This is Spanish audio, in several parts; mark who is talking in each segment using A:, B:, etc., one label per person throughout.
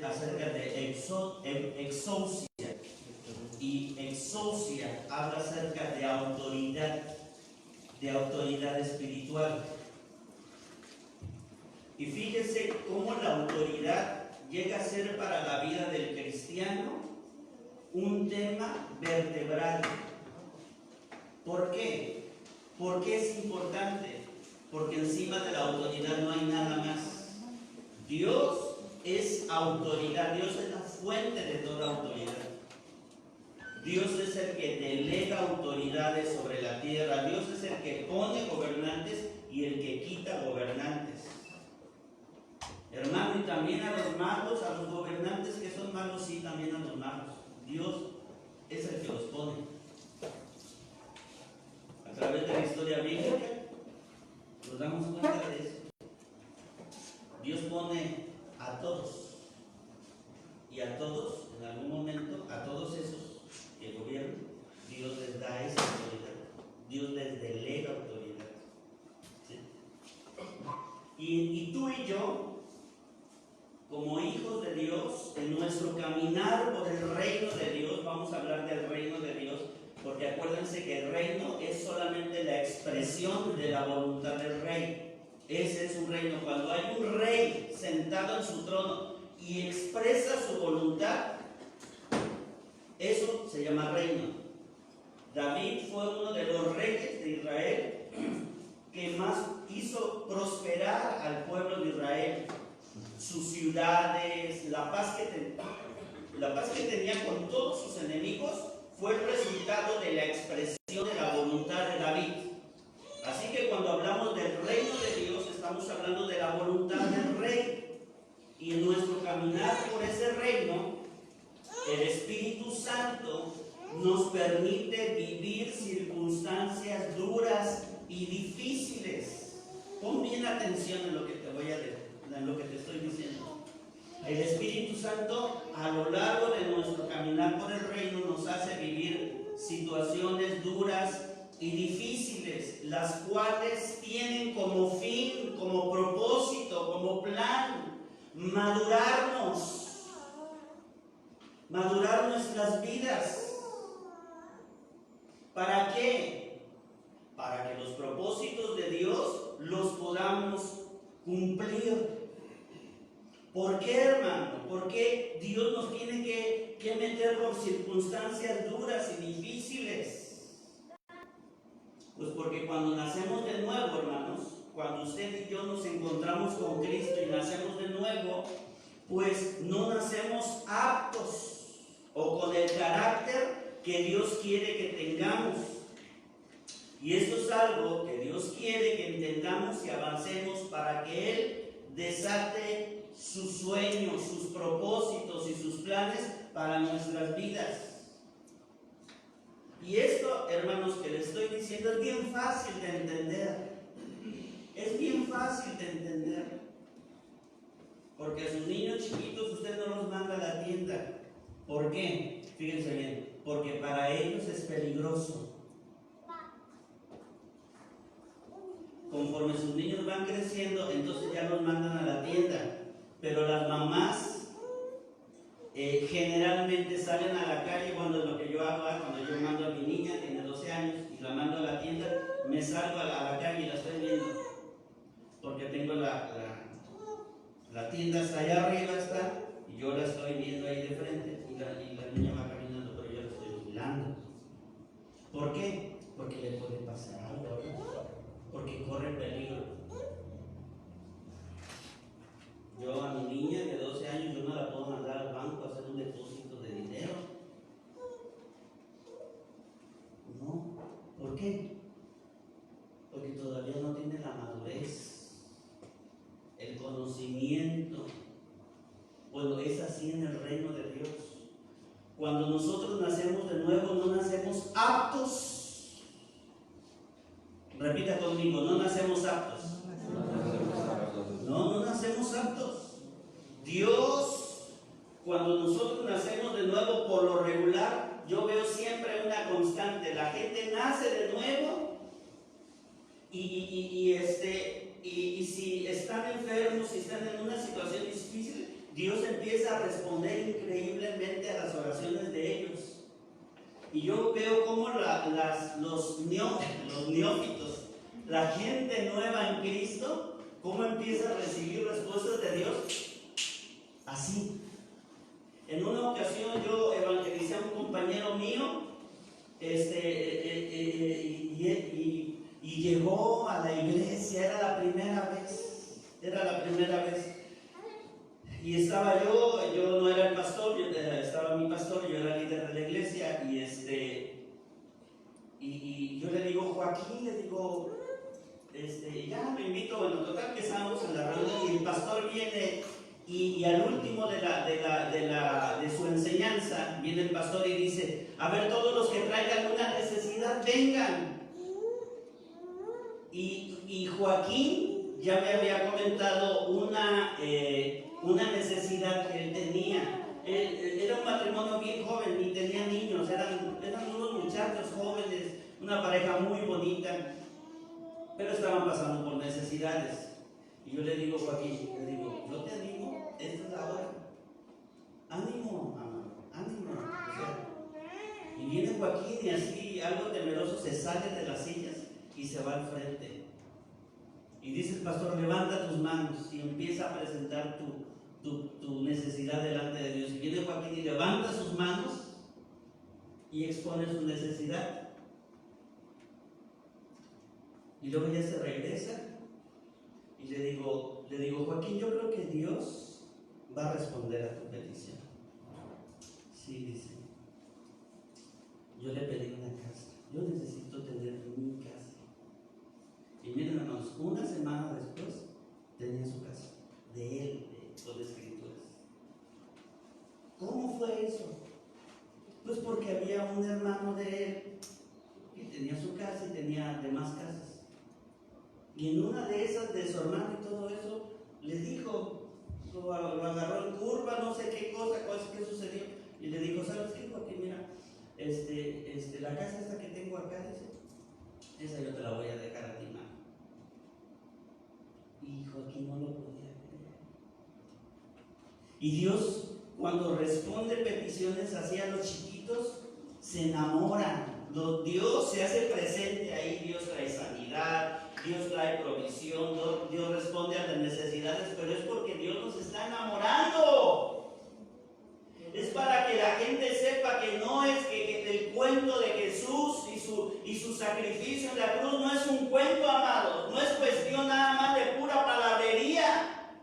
A: acerca de exousia. Y exousia habla acerca de autoridad espiritual. Y fíjese cómo la autoridad llega a ser para la vida del cristiano un tema vertebral. ¿Por qué? ¿Por qué es importante? Porque encima de la autoridad no hay nada más. Dios es autoridad, Dios es la fuente de toda autoridad. Dios es el que delega autoridades sobre la tierra. Dios es el que pone gobernantes y el que quita gobernantes. Hermano, y también a los malos, a los gobernantes que son malos, sí, también a los malos. Dios es el que los pone. A través de la historia bíblica nos damos cuenta de eso. Dios pone a todos. Y a todos, en algún momento, a todos esos que gobiernan, Dios les da esa autoridad. Dios les delega autoridad. ¿Sí? Y tú y yo, como hijos de Dios, en nuestro caminar por el reino de Dios, vamos a hablar del reino de Dios, porque acuérdense que el reino es solamente la expresión de la voluntad del rey. Ese es un reino. Cuando hay un rey sentado en su trono y expresa su voluntad, eso se llama reino. David fue uno de los reyes de Israel que más hizo prosperar al pueblo de Israel. Sus ciudades, la paz que tenía con todos sus enemigos fue el resultado de la expresión de la voluntad de David. Así que cuando hablamos del reino de Dios, estamos hablando de la voluntad del rey. Y en nuestro caminar por ese reino, el Espíritu Santo nos permite vivir circunstancias duras y difíciles. Pon bien atención en lo que te voy a decir, en lo que te estoy diciendo. El Espíritu Santo a lo largo de nuestro caminar por el reino nos hace vivir situaciones duras y difíciles, las cuales tienen como fin, como propósito, como plan, madurar nuestras vidas. ¿Para qué? Para que los propósitos de Dios los podamos cumplir. ¿Por qué, hermano? ¿Por qué Dios nos tiene que meter por circunstancias duras y difíciles? Pues porque cuando nacemos de nuevo, hermanos, cuando usted y yo nos encontramos con Cristo y nacemos de nuevo, pues no nacemos aptos o con el carácter que Dios quiere que tengamos. Y esto es algo que Dios quiere que entendamos y avancemos para que Él desate sus sueños, sus propósitos y sus planes para nuestras vidas. Y esto, hermanos, que les estoy diciendo es bien fácil de entender. Es bien fácil de entender. Porque a sus niños chiquitos usted no los manda a la tienda. ¿Por qué? Fíjense bien. Porque para ellos es peligroso. Conforme sus niños van creciendo, entonces ya los mandan a la tienda. Pero las mamás generalmente salen a la calle cuando lo que yo hago, cuando yo mando a mi niña, tiene 12 años, y la mando a la tienda, me salgo a la calle y la estoy viendo. Porque tengo la tienda hasta allá arriba está, y yo la estoy viendo ahí de frente, y la niña va caminando, pero yo la estoy vigilando. ¿Por qué? Porque le puede pasar algo, porque corre peligro. Yo a mi niña de 12 años, yo no la puedo mandar al banco a hacer un depósito de dinero. No. ¿Por qué? Porque todavía no tiene la madurez, el conocimiento. Bueno, es así en el reino de Dios. Cuando nosotros nacemos de nuevo, no nacemos aptos. Repita conmigo, no nacemos aptos. No nacemos aptos. Dios, cuando nosotros nacemos de nuevo, por lo regular, yo veo siempre una constante. La gente nace de nuevo y si están enfermos, si están en una situación difícil, Dios empieza a responder increíblemente a las oraciones de ellos. Y yo veo cómo los neófitos, la gente nueva en Cristo, cómo empieza a recibir respuestas de Dios así. En una ocasión yo evangelicé a un compañero mío, y llegó a la iglesia, era la primera vez. Y estaba yo no era el pastor, estaba mi pastor, yo era líder de la iglesia, y yo le digo, Joaquín, ya lo invito, bueno, total que estamos en la reunión y el pastor viene y al último de su enseñanza viene el pastor y dice, a ver, todos los que traigan una necesidad, vengan. Y Joaquín ya me había comentado una necesidad que él tenía. Era un matrimonio bien joven, ni tenía niños, eran unos muchachos jóvenes, una pareja muy bonita, pero estaban pasando por necesidades. Y yo le digo, Joaquín, yo te animo, esta es la hora. Ánimo, amado, ánimo. O sea, y viene Joaquín y así, algo temeroso, se sale de las sillas y se va al frente. Y dice el pastor, levanta tus manos y empieza a presentar tu necesidad delante de Dios. Y viene Joaquín y levanta sus manos y expone su necesidad. Y luego ya se regresa y le digo, Joaquín, yo creo que Dios va a responder a tu petición. Sí, dice, yo le pedí una casa, yo necesito tener mi casa. Y miren, hermanos, una semana después tenía su casa, de él, con escrituras. ¿Cómo fue eso? Pues porque había un hermano de él que tenía su casa y tenía demás casas. Y en una de esas, de su hermano y todo eso, le dijo, lo agarró en curva, no sé qué cosa, qué sucedió. Y le dijo, ¿sabes qué, Joaquín? Mira, la casa esta que tengo acá, dice, esa yo te la voy a dejar a ti, mano. Y Joaquín no lo podía creer. Y Dios, cuando responde peticiones así a los chiquitos, se enamoran. Dios se hace presente ahí, Dios trae sanidad, Dios trae provisión, Dios responde a las necesidades, pero es porque Dios nos está enamorando. Es para que la gente sepa que no es que el cuento de Jesús y su sacrificio en la cruz no es un cuento, amados, no es cuestión nada más de pura palabrería.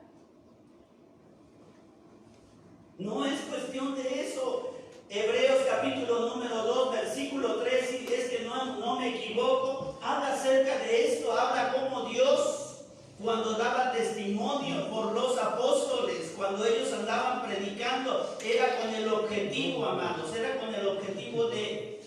A: No es cuestión de eso. Hebreos capítulo número 2, versículo 3, si es que no me equivoco, habla acerca de esto, habla cómo Dios, cuando daba testimonio por los apóstoles, cuando ellos andaban predicando, era con el objetivo, amados, era con el objetivo de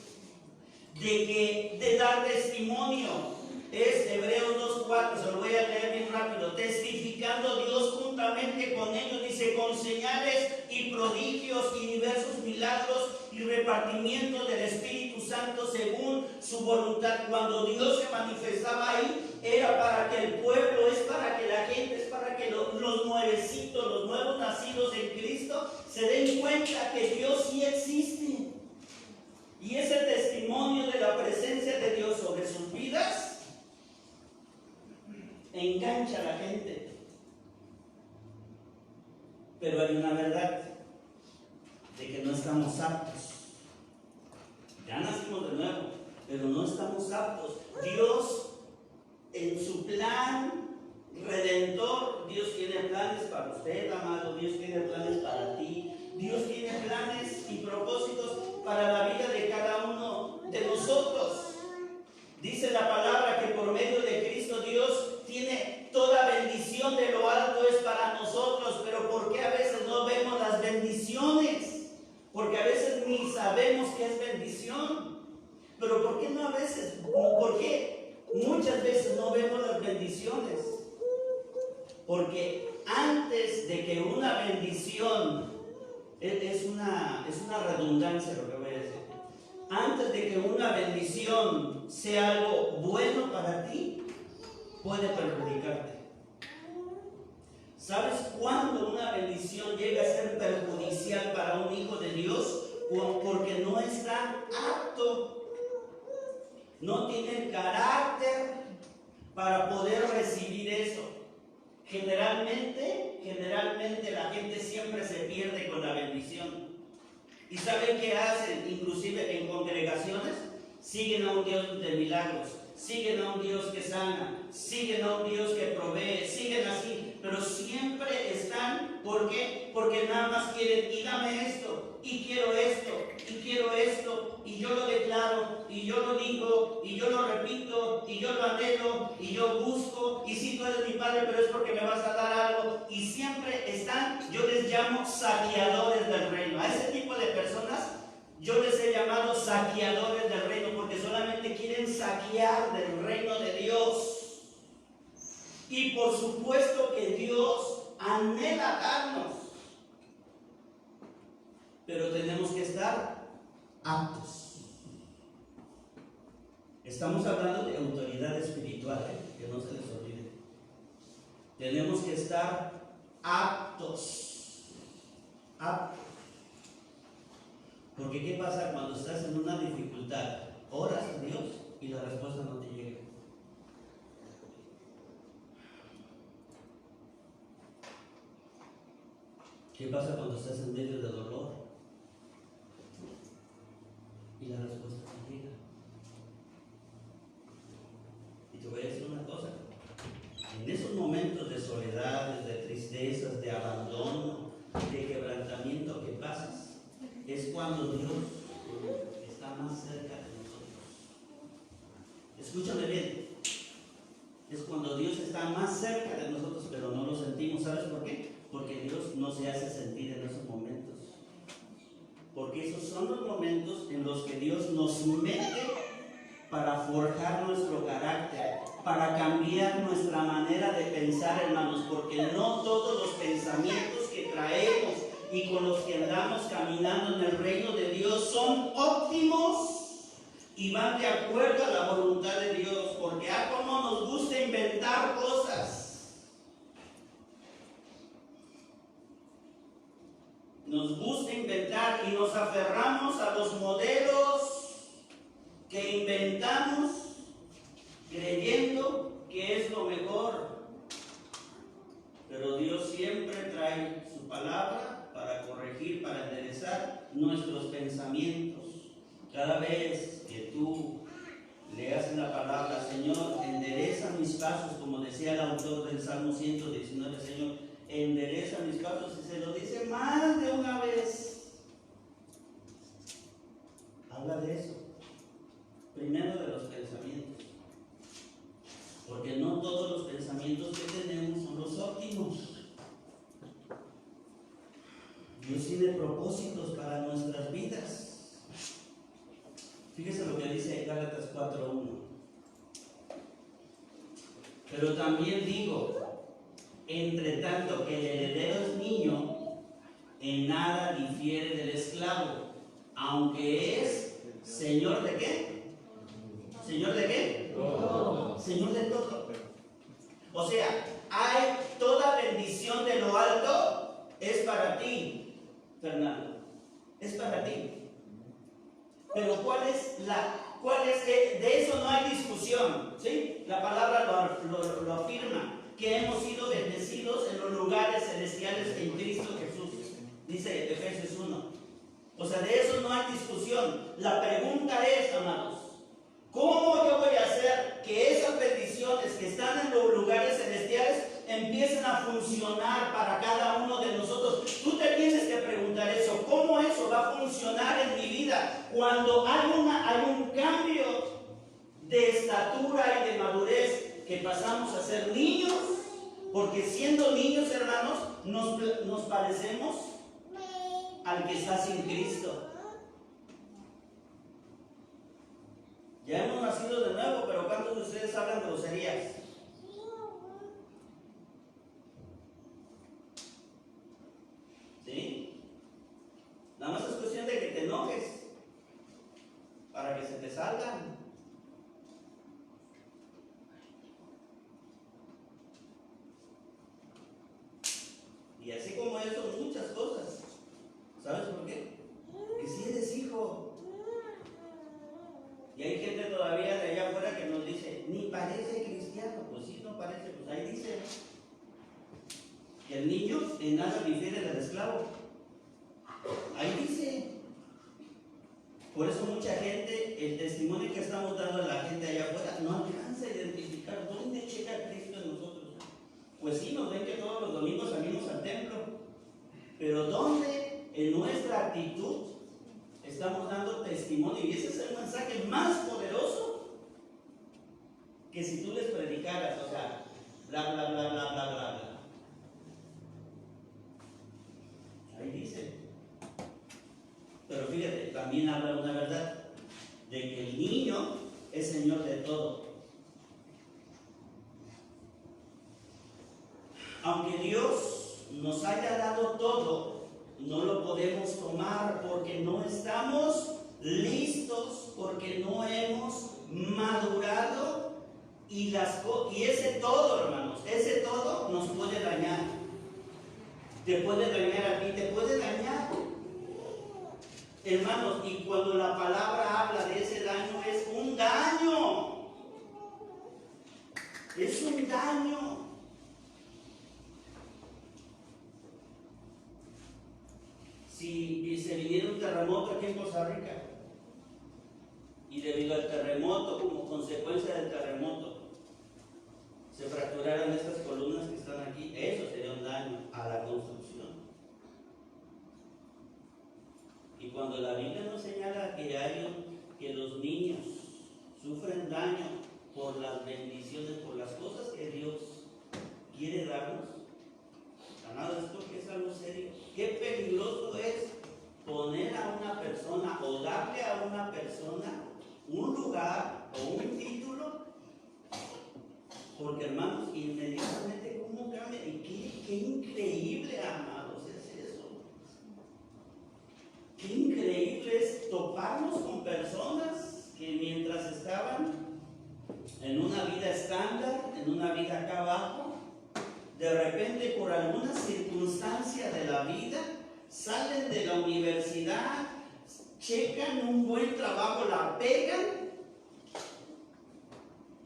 A: dar testimonio. Es Hebreos 2:4, se lo voy a leer bien rápido. Testificando Dios juntamente con ellos, dice, con señales y prodigios y diversos milagros y repartimiento del Espíritu Santo según su voluntad. Cuando Dios se manifestaba ahí, era para que el pueblo, es para que la gente, es para que los nuevecitos, los nuevos nacidos en Cristo, se den cuenta que Dios sí existe. Y ese testimonio de la presencia de Dios sobre sus vidas engancha a la gente. Pero hay una verdad de que no estamos aptos. Ya nacimos de nuevo, pero no estamos aptos. Dios, en su plan redentor, Dios tiene planes para usted, amado. Dios tiene planes para ti. Dios tiene planes y propósitos para la vida de cada uno de nosotros. Dice la palabra que por medio de Cristo Dios tiene toda bendición de lo alto es para nosotros, pero ¿por qué a veces no vemos las bendiciones? Porque a veces ni sabemos qué es bendición. Pero ¿por qué no a veces? ¿Por qué muchas veces no vemos las bendiciones? Porque antes de que una bendición, es una redundancia lo que voy a decir, antes de que una bendición sea algo bueno para ti, puede perjudicarte. ¿Sabes cuándo una bendición llega a ser perjudicial para un hijo de Dios? Porque no está apto, no tiene el carácter para poder recibir eso. Generalmente la gente siempre se pierde con la bendición. ¿Y saben qué hacen? Inclusive en congregaciones, siguen a un Dios de milagros, siguen a un Dios que sana, siguen a un Dios que provee, siguen así, pero siempre están, ¿por qué? Porque nada más quieren, y dame esto, y quiero esto, y yo lo declaro, y yo lo digo, y yo lo repito, y yo lo anhelo, y yo busco, y si tú eres mi padre, pero es porque me vas a dar algo, y siempre están, yo les llamo saqueadores del reino. A ese tipo de personas yo les he llamado saqueadores del reino, porque solamente quieren saquear del reino de Dios. Y por supuesto que Dios anhela darnos, pero tenemos que estar aptos. Estamos hablando de autoridad espiritual, que no se les olvide. Tenemos que estar aptos. Aptos. Porque ¿qué pasa cuando estás en una dificultad? Oras a Dios y la respuesta no te llega. ¿Qué pasa cuando estás en medio de dolor y la respuesta no llega? Y te voy a decir una cosa. En esos momentos de soledad, de tristezas, de abandono, de quebrantamiento que pasas, es cuando Dios está más cerca de nosotros. Escúchame bien. Es cuando Dios está más cerca de nosotros, pero no lo sentimos. ¿Sabes por qué? Porque Dios no se hace sentir en esos momentos. Porque esos son los momentos en los que Dios nos mete para forjar nuestro carácter, para cambiar nuestra manera de pensar, hermanos, porque no todos los pensamientos que traemos y con los que andamos caminando en el reino de Dios son óptimos y van de acuerdo a la voluntad de Dios, porque como nos gusta inventar cosas. Nos gusta inventar y nos aferramos a los modelos que inventamos creyendo que es lo mejor. Pero Dios siempre trae su palabra para corregir, para enderezar nuestros pensamientos. Cada vez que tú leas en la palabra, Señor, endereza mis pasos, como decía el autor del Salmo 119, Señor, endereza mis pasos, y se lo dice más de una vez. Habla de eso. Primero de los pensamientos. Porque no todos los pensamientos que tenemos son los óptimos. Dios tiene propósitos para nuestras vidas. Fíjese lo que dice Gálatas 4:1. Pero también digo, entre tanto que el heredero es niño, en nada difiere del esclavo, aunque es señor de qué. ¿Señor de qué? Todo. Señor de todo. O sea, hay toda bendición de lo alto, es para ti, Fernando. Es para ti. Pero ¿cuál es de eso no hay discusión? ¿Sí? La palabra lo afirma, que hemos sido bendecidos en los lugares celestiales en Cristo Jesús. Dice Efesios 1. O sea, de eso no hay discusión. La pregunta es, amados, ¿cómo yo voy a hacer que esas bendiciones que están en los lugares celestiales empiecen a funcionar para cada uno de nosotros? Tú te tienes que preguntar eso. ¿Cómo eso va a funcionar en mi vida cuando hay un cambio de estatura y de madurez, que pasamos a ser niños? Porque siendo niños, hermanos, nos parecemos al que está sin Cristo. Ya hemos nacido de nuevo, pero ¿cuántos de ustedes hablan groserías? ¿Sí? Nada más es cuestión de que te enojes para que se te salgan. parece cristiano. Pues sí, no parece, pues ahí dice que el niño en nada difiere del esclavo. Ahí dice. Por eso mucha gente, el testimonio que estamos dando a la gente allá afuera, no alcanza a identificar dónde checa Cristo en nosotros. Pues sí, nos ven que todos los domingos salimos al templo, pero ¿dónde en nuestra actitud estamos dando testimonio? Y ese es el mensaje más poderoso que si tú les predicaras, o sea, bla, bla, bla, bla, bla, bla, bla. Ahí dice. Pero fíjate, también habla una verdad, de que el niño es Señor de todo. Aunque Dios nos haya dado todo, no lo podemos tomar porque no estamos listos, porque no hemos madurado y ese todo, hermanos, ese todo nos puede dañar. Te puede dañar a ti, te puede dañar. Hermanos, y cuando la palabra habla de ese daño, es un daño. Es un daño. Si se viniera un terremoto aquí en Costa Rica, y debido al terremoto, como consecuencia del terremoto, se fracturaron estas columnas que están aquí, eso sería un daño a la construcción. Y cuando la Biblia nos señala que los niños sufren daño por las bendiciones, por las cosas que Dios quiere darnos, nada, es porque es algo serio. Qué peligroso es poner a una persona o darle a una persona un lugar o un título, porque hermanos, inmediatamente cómo cambia. Y qué increíble, amados, es eso. Qué increíble es toparnos con personas que mientras estaban en una vida estándar, en una vida acá abajo, de repente por alguna circunstancia de la vida salen de la universidad, checan un buen trabajo, la pegan,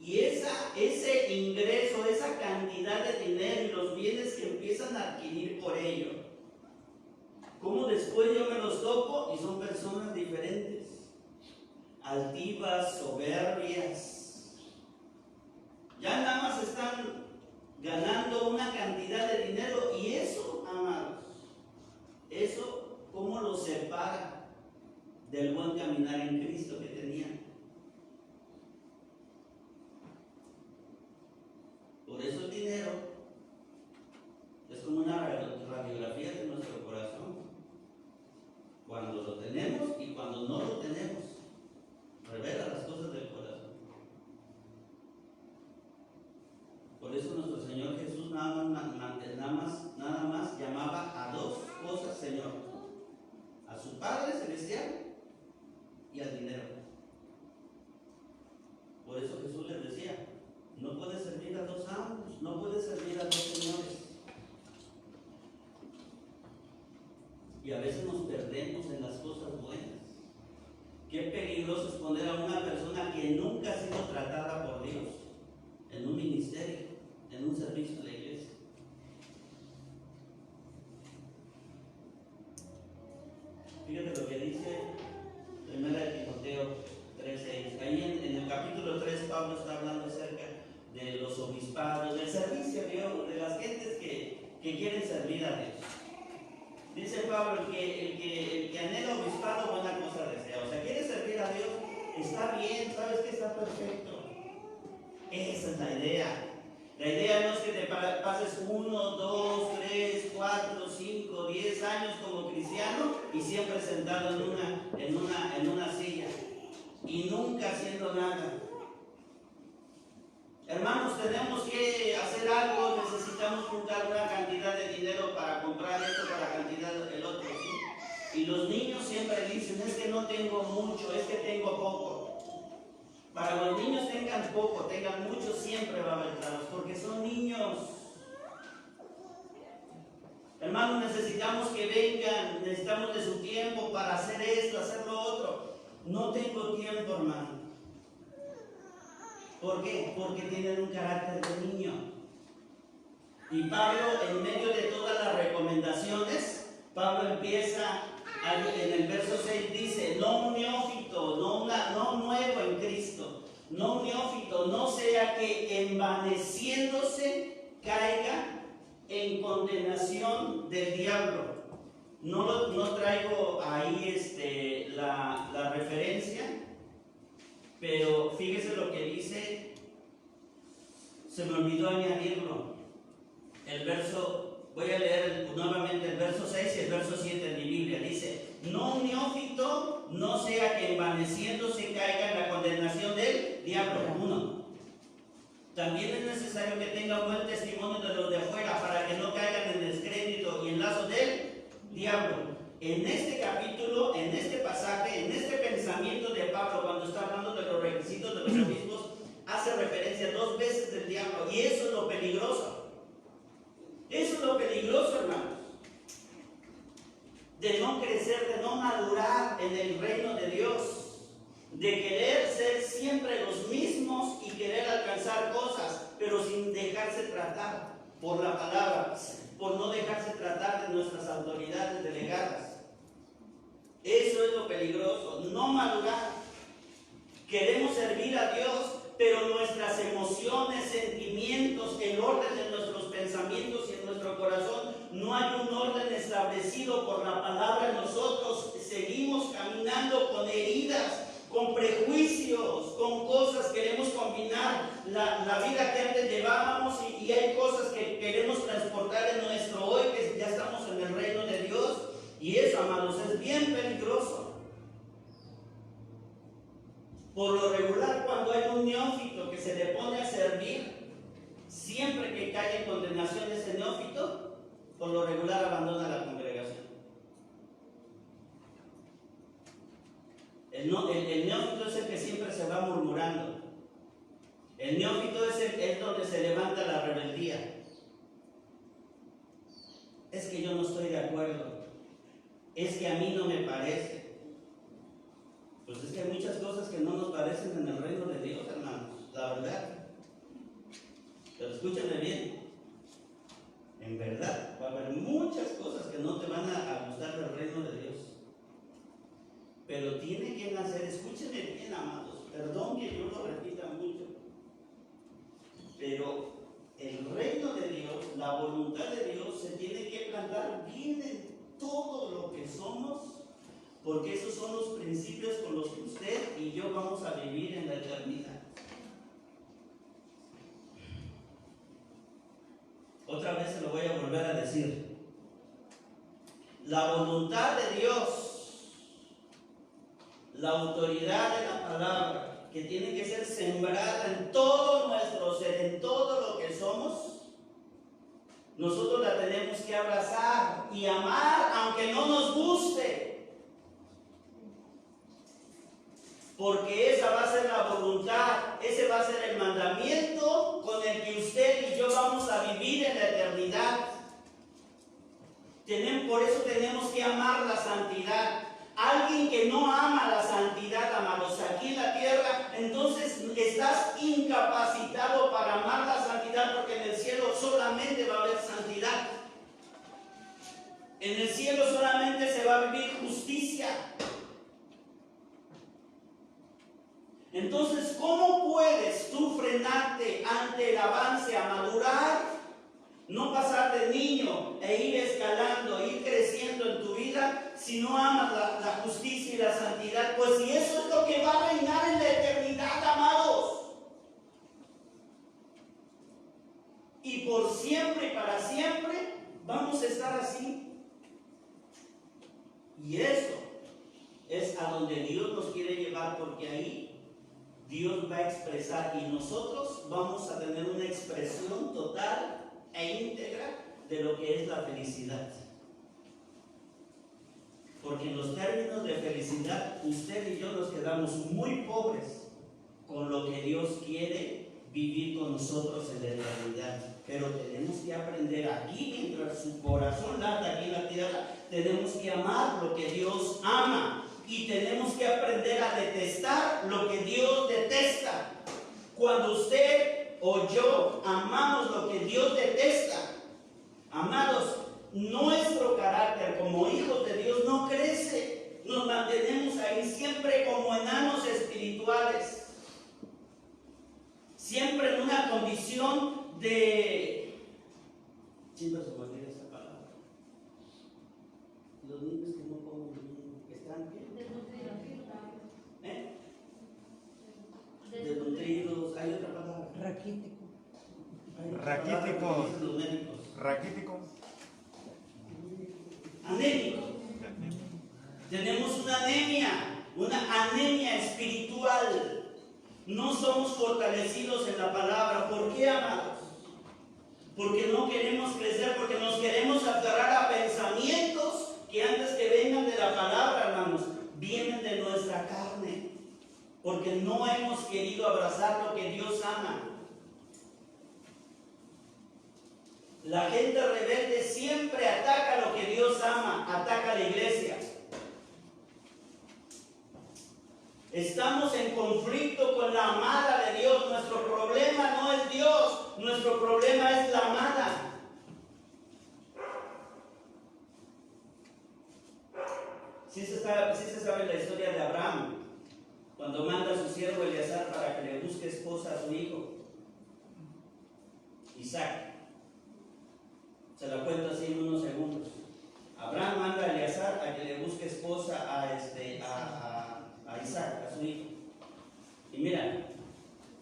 A: y ese ingreso, esa cantidad de dinero y los bienes que empiezan a adquirir por ello, como después yo me los topo y son personas diferentes, altivas, soberbias, ya nada más están ganando una cantidad de dinero, y eso, amados, eso cómo los separa del buen caminar en Cristo que tenían. Por eso el dinero es como una radiografía de nuestro corazón. Cuando lo tenemos y cuando no lo tenemos, revela las cosas del corazón. Por eso nuestro Señor Jesús nada más llamaba a dos cosas Señor: a su Padre Celestial y al dinero. Por eso Jesús les decía: no puedes servir a dos amos, no puedes servir a dos señores. Y a veces nos perdemos en las cosas buenas. Qué peligroso es poner a una persona que nunca ha sido tratada por Dios en un ministerio, en un servicio de la iglesia. Fíjate lo que dice 1 Timoteo 3:6. Ahí en el capítulo 3 Pablo está hablando acerca de los obispados, del servicio a Dios, de las gentes que quieren servir a Dios. Dice Pablo, el que anhela obispado, buena cosa desea. O sea, quiere servir a Dios, está bien, sabes que está perfecto. Esa es la idea. La idea no es que te pases 1, 2, 3, 4, 5, 10 años como cristiano y siempre sentado en una silla y nunca haciendo nada. Hermanos, tenemos que hacer algo, necesitamos juntar una cantidad de dinero para comprar esto, para la cantidad del otro, ¿sí? Y los niños siempre dicen: es que no tengo mucho, es que tengo poco. Para los niños tengan poco, tengan mucho, siempre va a haber trabas, porque son niños. Hermanos, necesitamos que vengan, necesitamos de su tiempo para hacer esto, hacer lo otro. No tengo tiempo, hermano. ¿Por qué? Porque tienen un carácter de niño. Y Pablo, en medio de todas las recomendaciones, Pablo empieza en el verso 6, dice: no un neófito, no nuevo en Cristo, no un neófito, no sea que envaneciéndose caiga en condenación del diablo. No traigo ahí la referencia, pero fíjese lo que dice, se me olvidó añadirlo. El verso, voy a leer nuevamente el verso 6 y el verso 7 de mi Biblia. Dice: no un neófito, no sea que envaneciéndose caiga en la condenación del diablo. 1. También es necesario que tenga buen testimonio de los de afuera, para que no caigan en descrédito y en lazo del diablo. En este capítulo, en este pasaje, en este pensamiento de Pablo, cuando está hablando de los requisitos de los obispos, hace referencia 2 veces del diablo, y eso es lo peligroso. Eso es lo peligroso, hermanos, de no crecer, de no madurar en el reino de Dios, de querer ser siempre los mismos y querer alcanzar cosas, pero sin dejarse tratar por la palabra, por no dejarse tratar de nuestras autoridades delegadas. Eso es lo peligroso, no madurar. Queremos servir a Dios, pero nuestras emociones, sentimientos, el orden de nuestros pensamientos y en nuestro corazón, no hay un orden establecido por la palabra en nosotros. Seguimos caminando con heridas, con prejuicios, con cosas. Queremos combinar la vida que antes llevábamos y hay cosas que queremos transportar en nuestro hoy, que ya estamos en el reino de Dios. Y eso, amados, es bien peligroso. Por lo regular, cuando hay un neófito que se le pone a servir, siempre que cae en condenación ese neófito, por lo regular abandona la congregación. El neófito es el que siempre se va murmurando. El neófito es donde se levanta la rebeldía. Es que yo no estoy de acuerdo. Es que a mí no me parece. Pues es que hay muchas cosas que no nos parecen en el reino de Dios, hermanos, la verdad. Pero escúchenme bien. En verdad, va a haber muchas cosas que no te van a gustar del reino de Dios. Pero tiene que nacer, escúchenme bien, amados. Perdón que yo lo repita mucho. Pero el reino de Dios, la voluntad de Dios, se tiene que plantar bien en todo lo que somos, porque esos son los principios con los que usted y yo vamos a vivir en la eternidad. Otra vez se lo voy a volver a decir. La voluntad de Dios, la autoridad de la palabra, que tiene que ser sembrada en todo nuestro ser, en todo lo que somos, nosotros la tenemos que abrazar y amar, aunque no nos guste. Porque esa va a ser la voluntad, ese va a ser el mandamiento con el que usted y yo vamos a vivir en la eternidad. Por eso tenemos que amar la santidad. Alguien que no ama la santidad, amados, aquí en la tierra, entonces estás incapacitado para amar la santidad, porque en el cielo solamente va a haber santidad. En el cielo solamente se va a vivir justicia. Entonces, ¿cómo puedes tú frenarte ante el avance a madurar? No pasar de niño e ir escalando, ir creciendo en tu vida si no amas la justicia y la santidad. Pues si eso es lo que va a reinar en la eternidad, amados. Y por siempre y para siempre vamos a estar así. Y eso es a donde Dios nos quiere llevar, porque ahí Dios va a expresar y nosotros vamos a tener una expresión total e íntegra de lo que es la felicidad. Porque en los términos de felicidad, usted y yo nos quedamos muy pobres con lo que Dios quiere vivir con nosotros en la eternidad. Pero tenemos que aprender aquí, mientras su corazón lata aquí en la tierra, tenemos que amar lo que Dios ama. Y tenemos que aprender a detestar lo que Dios detesta. Cuando usted o yo amamos lo que Dios detesta, amados, nuestro carácter como hijos de Dios no crece. Nos mantenemos ahí siempre como enanos espirituales. Siempre en una condición de... Siempre se me olvida esa palabra. Los niños que no comen bien, ¿están bien? Desnutridos. Hay otra palabra.
B: Raquítico.
C: Raquítico.
A: Anémico. Tenemos una anemia espiritual. No somos fortalecidos en la palabra. ¿Por qué, amados? Porque no queremos crecer, porque nos queremos aferrar a pensamientos que antes que vengan de la palabra, hermanos, vienen de nuestra carne. Porque no hemos querido abrazar lo que Dios ama. La gente rebelde siempre ataca lo que Dios ama, ataca a la iglesia. Estamos en conflicto con la amada de Dios. Nuestro problema no es Dios, nuestro problema es la amada. Sí se sabe la historia de Abraham, cuando manda a su siervo Eleazar para que le busque esposa a su hijo Isaac. Se la cuento así en unos segundos. Abraham manda a Eleazar a que le busque esposa a Isaac, a su hijo. Y mira,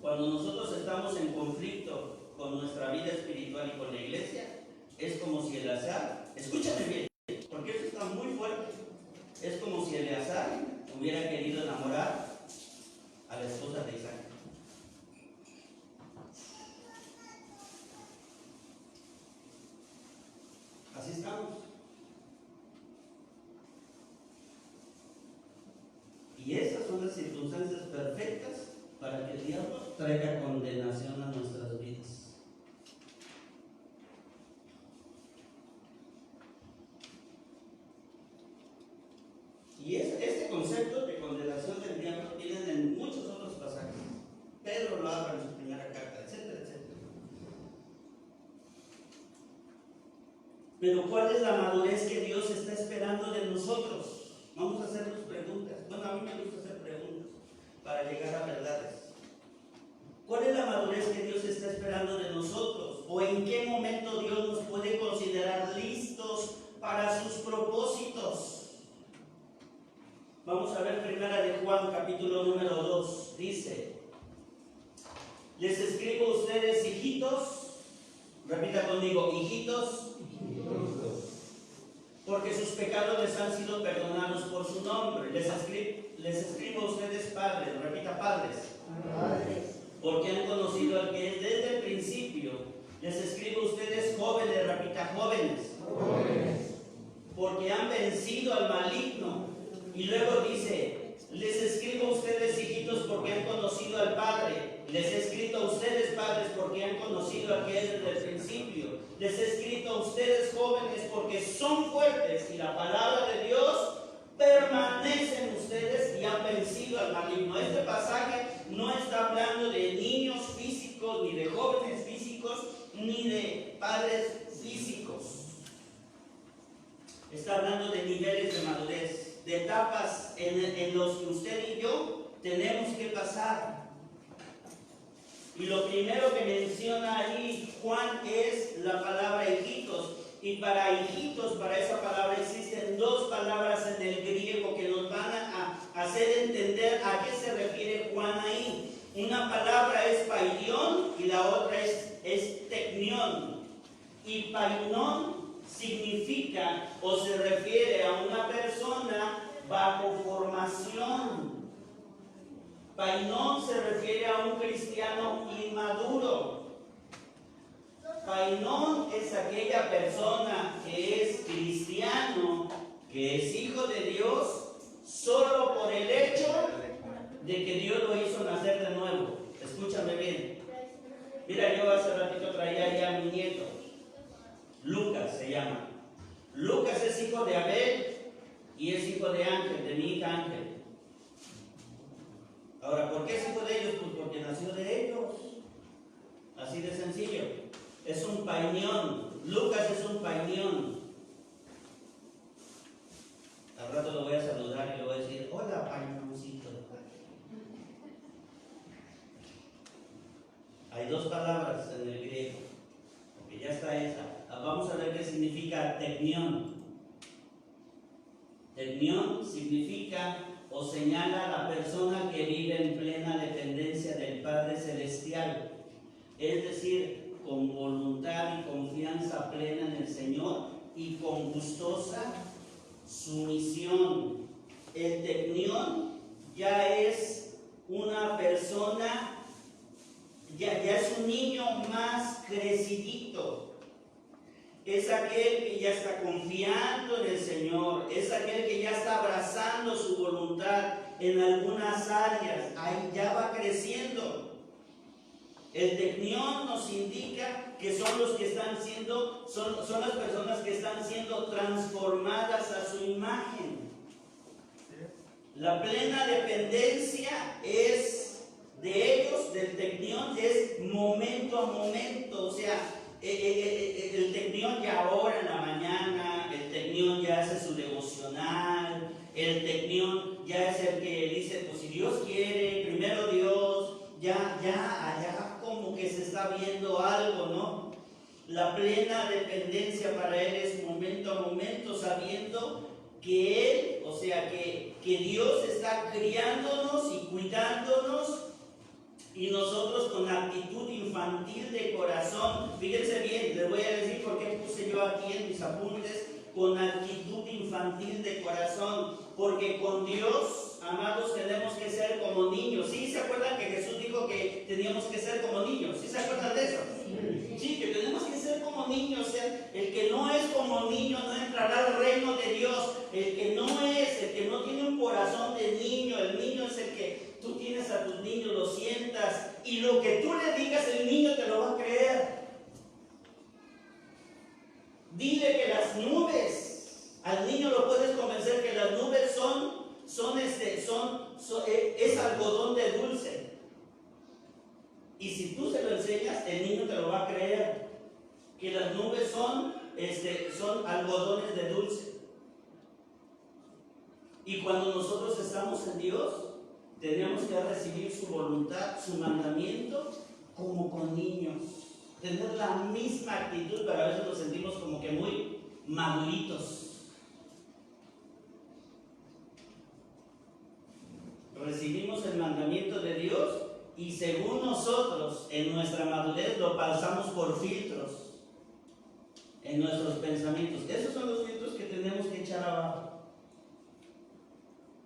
A: cuando nosotros estamos en conflicto con nuestra vida espiritual y con la iglesia, es como si Eleazar, escúchame bien, porque esto está muy fuerte, es como si Eleazar hubiera querido enamorar a la esposa de Isaac. Así estamos. Y esas son las circunstancias perfectas para que el diablo traiga condenación a nuestras vidas. Y este concepto de condenación del diablo viene en muchos otros pasajes. Pedro lo habla en su primera carta, etcétera, etcétera. Pero ¿cuál es la madurez que Dios está esperando de nosotros? Vamos a hacernos preguntas. Bueno, a mí me gusta hacer preguntas para llegar a verdades. ¿Cuál es la madurez que Dios está esperando de nosotros? ¿O en qué momento Dios nos puede considerar listos para sus propósitos? Vamos a ver primera de Juan, capítulo número 2. Dice: les escribo a ustedes, hijitos. Repita conmigo, hijitos. Porque sus pecados les han sido perdonados por su nombre. Les escribo a ustedes, padres. Repita, padres. Porque han conocido al que es desde el principio. Les escribo a ustedes, jóvenes. Repita, jóvenes. Porque han vencido al maligno. Y luego dice: les escribo a ustedes, hijitos, porque han conocido al Padre. Les he escrito a ustedes, padres, porque han conocido a aquel desde el principio. Les he escrito a ustedes, jóvenes, porque son fuertes y la palabra de Dios permanece en ustedes y han vencido al maligno. Este pasaje no está hablando de niños físicos, ni de jóvenes físicos, ni de padres físicos. Está hablando de niveles de madurez, de etapas en los que usted y yo tenemos que pasar. Y lo primero que menciona ahí Juan es la palabra hijitos. Y para hijitos, para esa palabra existen dos palabras en el griego que nos van a hacer entender a qué se refiere Juan ahí. Una palabra es paidión y la otra es teknión. Y paidión significa o se refiere a una persona bajo formación. Painón se refiere a un cristiano inmaduro. Painón es aquella persona que es cristiano, que es hijo de Dios, solo por el hecho de que Dios lo hizo nacer de nuevo. Escúchame bien. Mira, yo hace ratito traía ya a mi nieto. Lucas se llama. Lucas es hijo de Abel y es hijo de Ángel, de mi hija Ángel. Ahora, ¿por qué es hijo de ellos? Pues porque nació de ellos. Así de sencillo. Es un painión. Lucas es un painión. Al rato lo voy a saludar y le voy a decir, hola, pañoncito. Hay dos palabras en el griego, porque ya está esa. Vamos a ver qué significa tecnión. Tecnión significa o señala a la persona que vive en plena dependencia del Padre Celestial, es decir, con voluntad y confianza plena en el Señor y con gustosa sumisión. El tecnión ya es una persona, ya es un niño más crecidito. Es aquel que ya está confiando en el Señor, es aquel que ya está abrazando su voluntad en algunas áreas, ahí ya va creciendo. El tecnión nos indica que son los que están siendo, son las personas que están siendo transformadas a su imagen. La plena dependencia es de ellos, del tecnión, es momento a momento, o sea, el tecnión ya ora en la mañana, el tecnión ya hace su devocional, el tecnión ya es el que dice, pues si Dios quiere, primero Dios, ya allá como que se está viendo algo, ¿no? La plena dependencia para él es momento a momento, sabiendo que él, o sea, que Dios está criándonos y cuidándonos. Y nosotros con actitud infantil de corazón, fíjense bien, les voy a decir por qué puse yo aquí en mis apuntes, con actitud infantil de corazón, porque con Dios, amados, tenemos que ser como niños. ¿Sí se acuerdan que Jesús dijo que teníamos que ser como niños? ¿Sí se acuerdan de eso? Sí, que tenemos que ser como niños. O sea, el que no es como niño no entrará al reino de Dios. El que no tiene un corazón de niño, el niño es el que tú tienes a tus niños, lo sientas, y lo que tú le digas, el niño te lo va a creer. Dile que las nubes, al niño lo puedes convencer que las nubes es algodón de dulce. Y si tú se lo enseñas, el niño te lo va a creer, que las nubes son algodones de dulce. Y cuando nosotros estamos en Dios, tenemos que recibir su voluntad, su mandamiento, como con niños. Tener la misma actitud, pero a veces nos sentimos como que muy maduritos. Recibimos el mandamiento de Dios y según nosotros, en nuestra madurez, lo pasamos por filtros en nuestros pensamientos. Esos son los filtros que tenemos que echar abajo.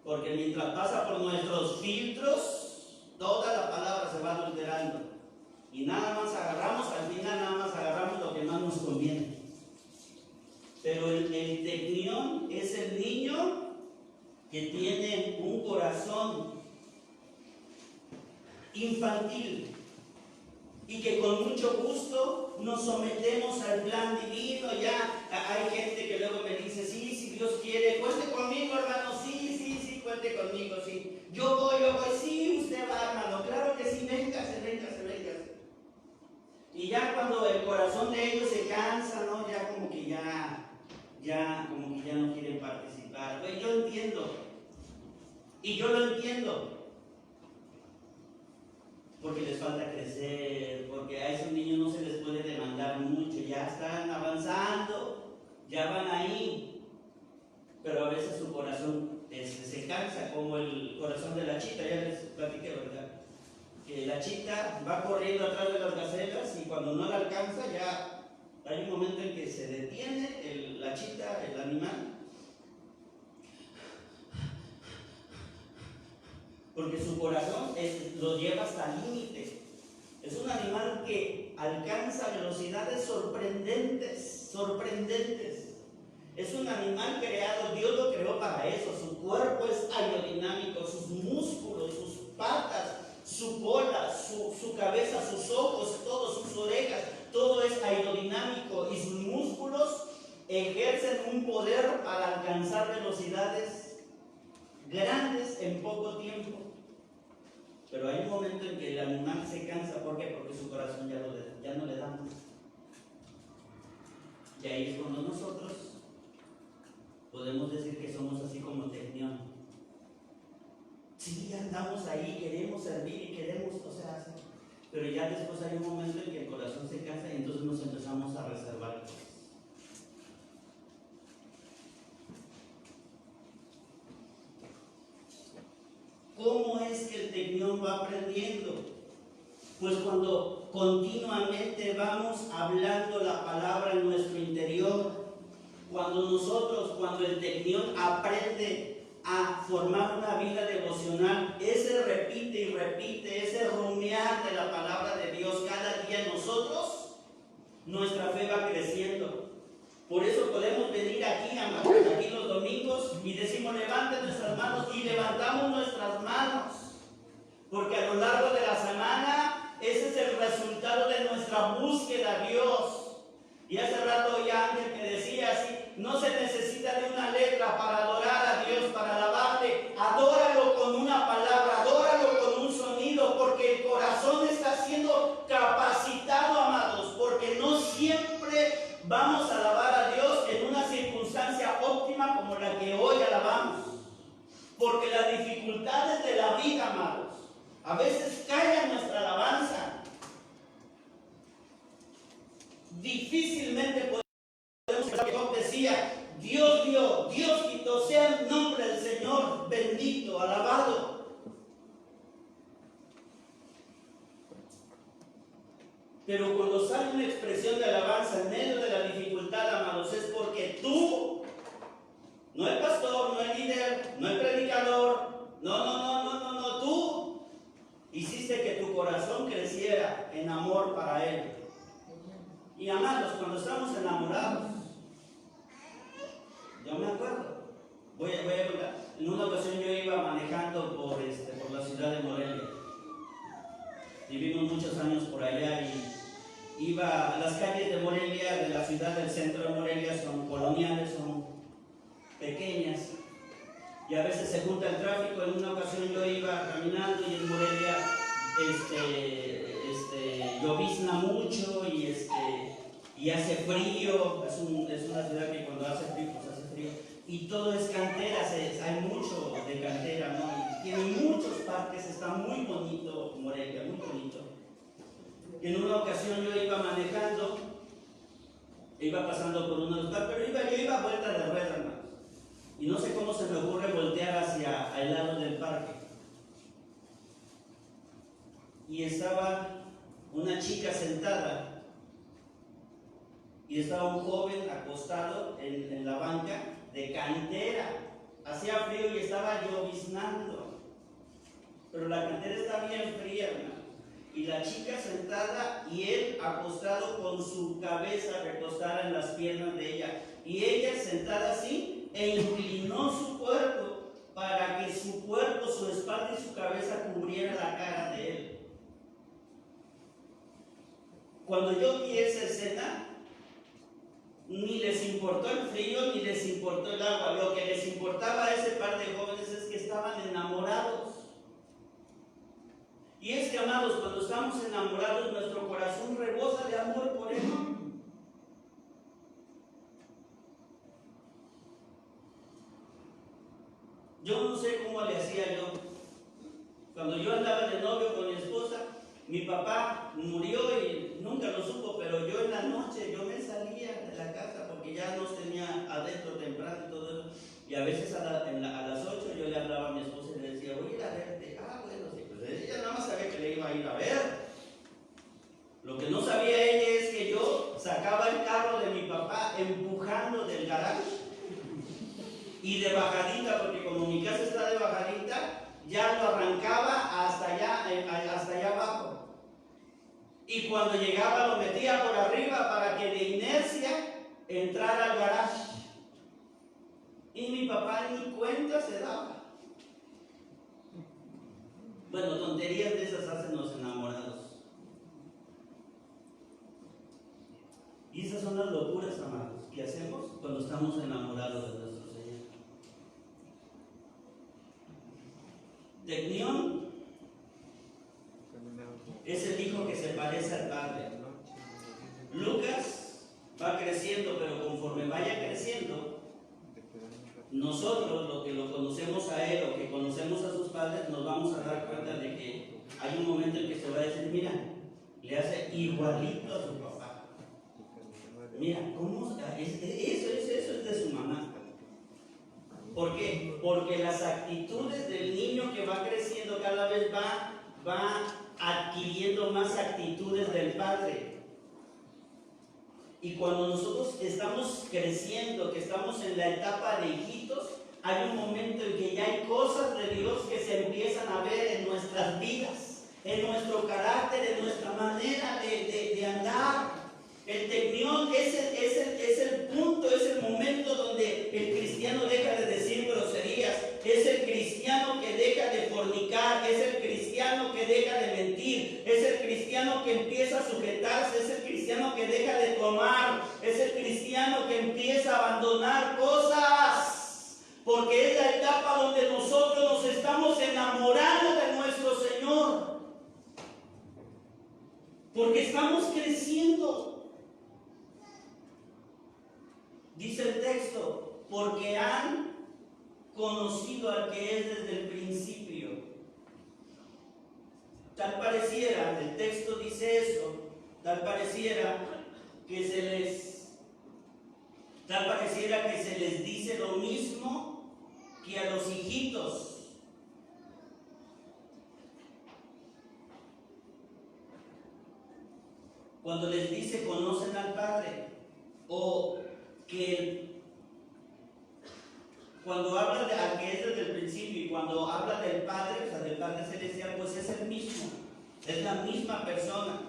A: Porque mientras pasa por nuestros filtros, toda la palabra se va adulterando. Y nada más agarramos, al final nada más agarramos lo que más nos conviene. Pero el tecnión es el niño que tiene un corazón infantil y que con mucho gusto nos sometemos al plan divino. Ya hay gente que luego me dice, sí, si Dios quiere, cuente conmigo, hermano, sí, cuente conmigo, sí. Yo voy, sí, usted va, hermano, claro que sí, véngase. Y ya cuando el corazón de ellos se cansa, ¿no? Ya como que ya no quieren participar. Pues yo entiendo, y yo lo entiendo, porque les falta crecer, porque a esos niños no se les puede demandar mucho, ya están avanzando, ya van ahí, pero a veces su corazón se cansa, como el corazón de la chita, ya les platiqué, ¿verdad? Que la chita va corriendo atrás de las gacelas y cuando no la alcanza ya hay un momento en que se detiene la chita, el animal, porque su corazón lo lleva hasta el límite. Es un animal que alcanza velocidades sorprendentes. Es un animal creado, Dios lo creó para eso. Su cuerpo es aerodinámico, sus músculos, sus patas, su cola, su cabeza, sus ojos, todas sus orejas, todo es aerodinámico y sus músculos ejercen un poder para alcanzar velocidades grandes en poco tiempo. Pero hay un momento en que el animal se cansa. ¿Por qué? Porque su corazón ya no le da más. Y ahí es cuando nosotros podemos decir que somos así como Tecnión. Sí, andamos ahí, queremos servir y queremos, pero ya después hay un momento en que el corazón se cansa y entonces nos empezamos a reservar cosas. ¿Cómo es que el Tecnión va aprendiendo? Pues cuando continuamente vamos hablando la palabra en nuestro interior, cuando el Tecnión aprende a formar una vida devocional, ese repite y repite, ese rumiar de la palabra de Dios cada día en nosotros, nuestra fe va creciendo. Por eso podemos venir aquí los domingos y decimos levanten nuestras manos y levantamos nuestras manos, porque a lo largo de la semana ese es el resultado de nuestra búsqueda a Dios. Y hace rato oía Ángel que decía así, no se necesita de una letra para adorar a Dios, para alabarle, adóralo con una palabra, adóralo con un sonido, porque el corazón está siendo capacitado, amados, porque no siempre vamos a alabar a Dios en una circunstancia óptima como la que hoy alabamos, porque las dificultades de la vida, amados, a veces callan nuestra alabanza. Difícilmente podemos pensar que Job decía, Dios dio, Dios quitó, sea el nombre del Señor bendito, alabado. Pero cuando sale una expresión de alabanza en medio de la dificultad, amados, es porque tú, no el pastor, no el líder, no el predicador, no, tú hiciste que tu corazón creciera en amor para Él. Y amados, cuando estamos enamorados, yo me acuerdo, voy a contar, en una ocasión yo iba manejando por la ciudad de Morelia. Vivimos muchos años por allá y iba a las calles de Morelia, de la ciudad del centro de Morelia, son coloniales, son pequeñas, y a veces se junta el tráfico. En una ocasión yo iba caminando y en Morelia llovizna mucho y hace frío. Es una ciudad que cuando hace frío, pues hace frío. Y todo es cantera, hay mucho de cantera, ¿no? Y tiene muchos parques, está muy bonito Morelia, muy bonito. En una ocasión yo iba manejando, iba pasando por uno de los parques, pero yo iba a vuelta de rueda, hermanos. Y no sé cómo se me ocurre voltear hacia el lado del parque. Y estaba una chica sentada y estaba un joven acostado en la banca de cantera. Hacía frío y estaba lloviznando, pero la cantera está bien fría, hermano. Y la chica sentada y él acostado con su cabeza recostada en las piernas de ella, y ella sentada así e inclinó su cuerpo para que su cuerpo, su espalda y su cabeza cubriera la cara de él. Cuando yo vi esa escena, ni les importó el frío, ni les importó el agua. Lo que les importaba a ese par de jóvenes es que estaban enamorados. Y es que, amados, cuando estamos enamorados, nuestro corazón rebosa de amor por Él. Yo no sé cómo le hacía yo. Cuando yo andaba de novio con mi esposa, mi papá murió y nunca lo supo, pero yo en la noche, yo me salía de la casa porque ya nos tenía adentro temprano y todo eso. Y a veces a las 8 yo le hablaba a mi esposa y le decía, voy a ir a verte. Bueno, sí, pues ella nada más sabía que le iba a ir a ver. Lo que no sabía ella es que yo sacaba el carro de mi papá empujando del garaje y de bajadita, porque como mi casa está de bajadita, ya lo arrancaba hasta allá abajo. Y cuando llegaba lo metía por arriba para que de inercia entrara al garaje. Y mi papá ni cuenta se daba. Bueno, tonterías de esas hacen los enamorados. Y esas son las locuras, amados, que hacemos cuando estamos enamorados de nuestro Señor. Tecnión parece al Padre. Lucas va creciendo, pero conforme vaya creciendo, nosotros, los que lo conocemos a él o que conocemos a sus padres, nos vamos a dar cuenta de que hay un momento en que se va a decir, mira, le hace igualito a su papá. Mira, ¿cómo? Eso es de su mamá. ¿Por qué? Porque las actitudes del niño que va creciendo cada vez va adquiriendo más actitudes del padre. Y cuando nosotros estamos creciendo, que estamos en la etapa de hijitos, hay un momento en que ya hay cosas de Dios que se empiezan a ver en nuestras vidas, en nuestro carácter, en nuestra manera de andar. El tecnión es el punto, es el momento donde el cristiano deja de decir groserías, es el cristiano que deja de fornicar, es el cristiano que deja de mentir, es el cristiano que empieza a sujetarse, es el cristiano que deja de tomar, es el cristiano que empieza a abandonar cosas, porque es la etapa donde nosotros nos estamos enamorando de nuestro Señor, porque estamos creciendo. Dice el texto, porque han conocido al que es desde el principio. Tal pareciera, el texto dice eso, tal pareciera que se les dice lo mismo que a los hijitos. Cuando les dice conocen al Padre, o que cuando habla de al que es desde el principio y cuando habla del Padre, o sea del Padre Celestial, pues es el mismo, es la misma persona.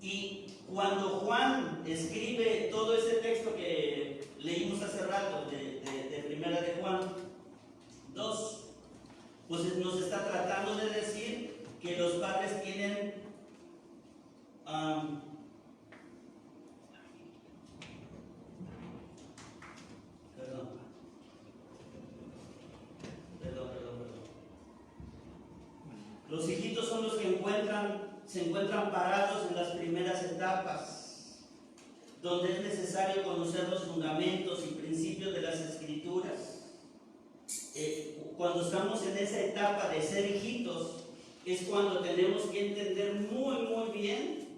A: Y cuando Juan escribe todo ese texto que leímos hace rato de Primera de Juan 2, pues nos está tratando de decir que los padres tienen Los hijitos son los que se encuentran parados en las primeras etapas, donde es necesario conocer los fundamentos y principios de las Escrituras. Cuando estamos en esa etapa de ser hijitos, es cuando tenemos que entender muy bien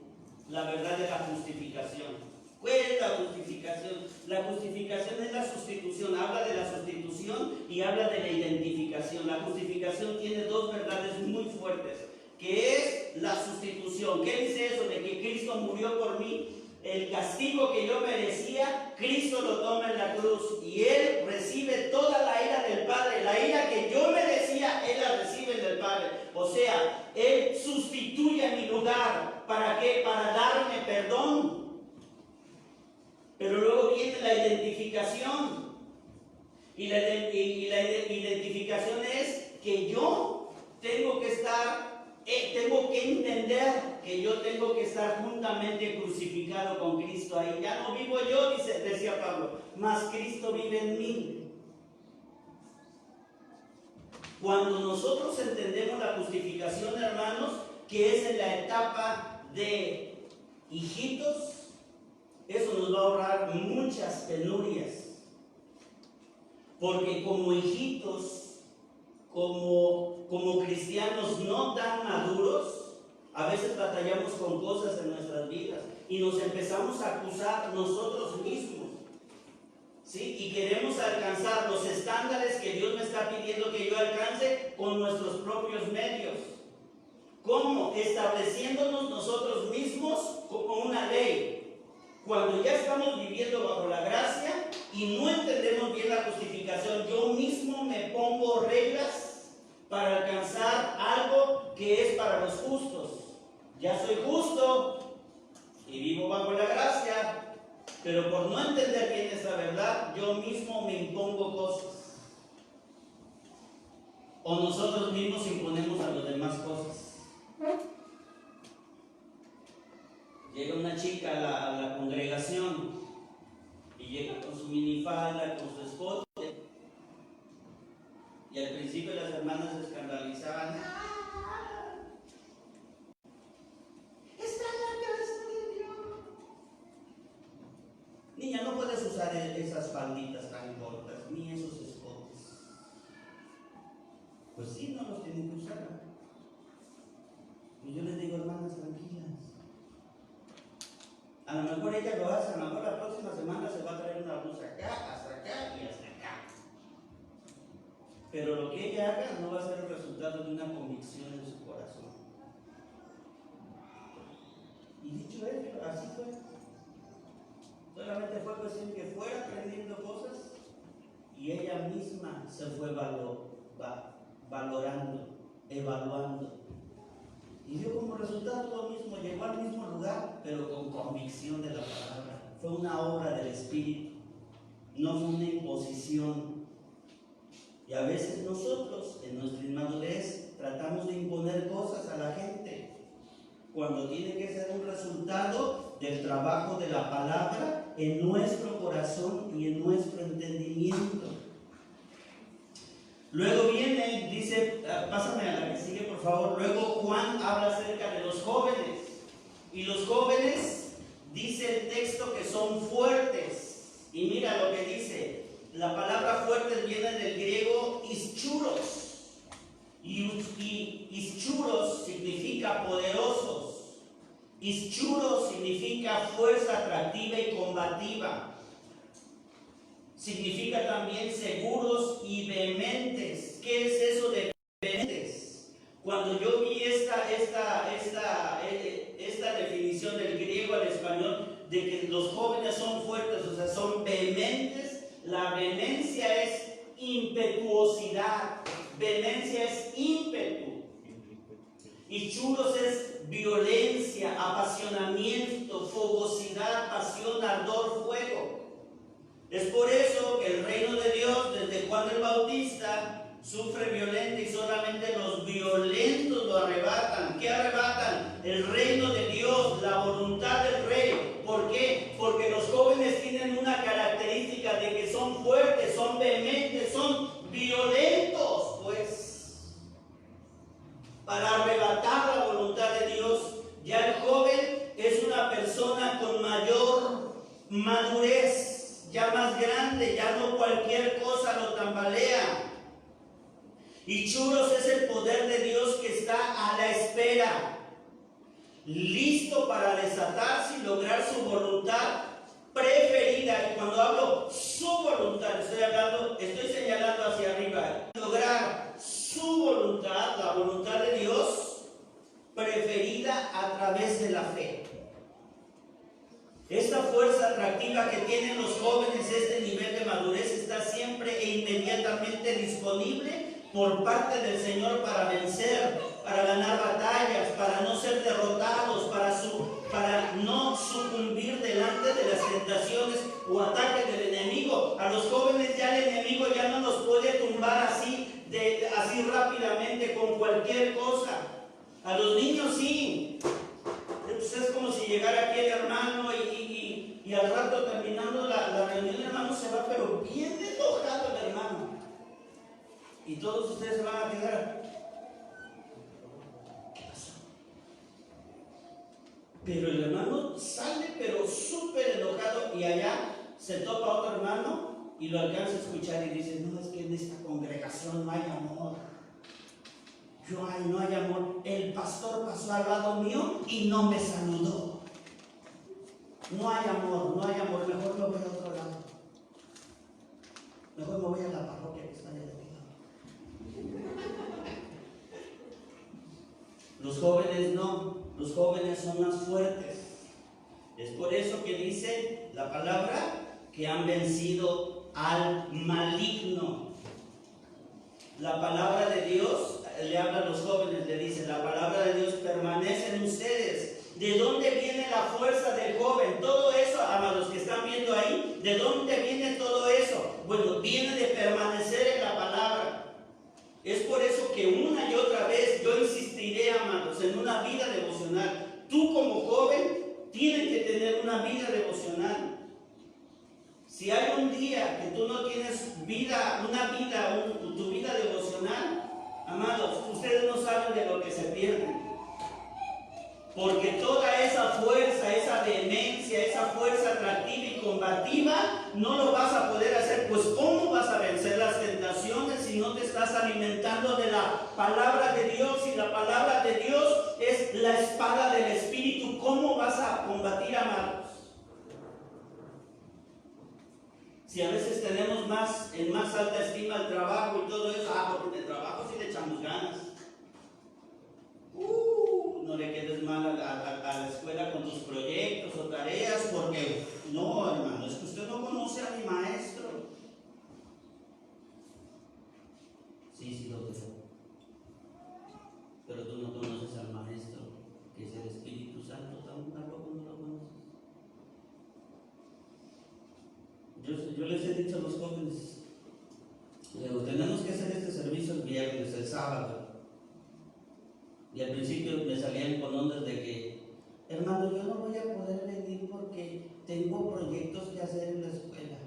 A: la verdad de la justificación. ¿Cuál es la justificación? La justificación es la sustitución, habla de la sustitución y habla de la identificación. La justificación tiene dos verdades muy fuertes, que es la sustitución. ¿Qué dice eso? De que Cristo murió por mí. El castigo que yo merecía, Cristo lo toma en la cruz y Él recibe toda la ira del Padre. La ira que yo merecía, Él la recibe del Padre. O sea, Él sustituye mi lugar. ¿Para qué? Para darme perdón. Pero luego viene la identificación. Y la identificación es que yo tengo que entender que yo tengo que estar juntamente crucificado con Cristo ahí. Ya no vivo yo, decía Pablo, mas Cristo vive en mí. Cuando nosotros entendemos la justificación, hermanos, que es en la etapa de hijitos, eso nos va a ahorrar muchas penurias. Porque como hijitos, como cristianos no tan maduros, a veces batallamos con cosas en nuestras vidas y nos empezamos a acusar nosotros mismos, ¿sí? Y queremos alcanzar los estándares que Dios me está pidiendo que yo alcance con nuestros propios medios. ¿Cómo? Estableciéndonos nosotros mismos como una ley. Cuando ya estamos viviendo bajo la gracia y no entendemos bien la justificación, yo mismo me pongo reglas para alcanzar algo que es para los justos. Ya soy justo y vivo bajo la gracia, pero por no entender bien esa verdad, yo mismo me impongo cosas. O nosotros mismos imponemos a los demás cosas. Llega una chica a la congregación y llega con su minifalda, con su escote, y al principio las hermanas se escandalizaban. pero lo que ella haga no va a ser el resultado de una convicción en su corazón. Y dicho esto, así fue. Solamente fue cuestión que fuera aprendiendo cosas y ella misma se fue valorando, evaluando. Y dio como resultado lo mismo, llegó al mismo lugar, pero con convicción de la palabra. Fue una obra del Espíritu, no fue una imposición. Y a veces nosotros, en nuestra inmadurez, tratamos de imponer cosas a la gente, cuando tiene que ser un resultado del trabajo de la palabra en nuestro corazón y en nuestro entendimiento. Luego viene, dice, pásame a la que sigue por favor. Luego Juan habla acerca de los jóvenes. Y los jóvenes, dice el texto, que son fuertes. Y mira lo que dice. La palabra fuertes viene del griego ischuros. Y ischuros significa poderosos. Ischuros significa fuerza atractiva y combativa. Significa también seguros y vehementes. ¿Qué es eso de vehementes? Cuando yo vi esta definición del griego al español, de que los jóvenes son fuertes, o sea, son vehementes, la vehemencia es impetuosidad, vehemencia es ímpetu. Y chulos es violencia, apasionamiento, fogosidad, pasión, ardor, fuego. Es por eso que el reino de Dios, desde Juan el Bautista, sufre violenta y solamente los violentos lo arrebatan. ¿Qué arrebatan? El reino de Dios, la voluntad del rey. ¿Por qué? Porque los jóvenes tienen una característica de que son fuertes, son vehementes, son violentos, pues, para arrebatar la voluntad de Dios. Ya el joven es una persona con mayor madurez, ya más grande, ya no cualquier cosa lo tambalea. Y chulos es el poder de Dios que está a la espera, listo para desatarse y lograr su voluntad preferida. Y cuando hablo su voluntad, estoy señalando hacia arriba. Lograr su voluntad, la voluntad de Dios preferida a través de la fe. Esta fuerza atractiva que tienen los jóvenes, este nivel de madurez, está siempre e inmediatamente disponible por parte del Señor para vencer, para ganar batallas, para no ser derrotados, para no sucumbir delante de las tentaciones o ataques del enemigo. A los jóvenes ya el enemigo ya no los puede tumbar así rápidamente con cualquier cosa. A los niños sí. Pues es como si llegara aquí el hermano y al rato terminando la reunión, el hermano se va, pero bien enojado el hermano. Y todos ustedes se van a quedar. ¿Qué pasó? Pero el hermano sale, pero súper enojado, y allá se topa a otro hermano y lo alcanza a escuchar y dice: no, es que en esta congregación no hay amor. No hay amor. El pastor pasó al lado mío y no me saludó. No hay amor, mejor me voy a otro lado. Mejor me voy a la parroquia que está allá de mi lado. Los jóvenes no, los jóvenes son más fuertes. Es por eso que dice la palabra que han vencido al maligno. La palabra de Dios le habla a los jóvenes, le dice: la palabra de Dios permanece en ustedes. ¿De dónde viene la fuerza del joven? Todo eso, amados que están viendo ahí, ¿de dónde viene todo eso? Bueno, viene de permanecer en la palabra. Es por eso que una y otra vez yo insistiré, amados, en una vida devocional. Tú como joven tienes que tener una vida devocional. Si hay un día que tú no tienes tu vida devocional, amados, ustedes no saben de lo que se pierden. Porque toda esa fuerza, esa vehemencia, esa fuerza atractiva y combativa, no lo vas a poder hacer. Pues ¿cómo vas a vencer las tentaciones si no te estás alimentando de la palabra de Dios? Y la palabra de Dios es la espada del Espíritu. ¿Cómo vas a combatir, amados? Si a veces tenemos en más alta estima el trabajo y todo eso, no, hermano, es que usted no conoce a mi maestro. Sí, lo creo. Pero tú no conoces al maestro, que es el Espíritu Santo, tampoco no lo conoces. Yo les he dicho a los jóvenes, tenemos que hacer este servicio el viernes, el sábado. Y al principio me salían con ondas de que, hermano, yo no voy a poder venir porque tengo proyectos que hacer en la escuela.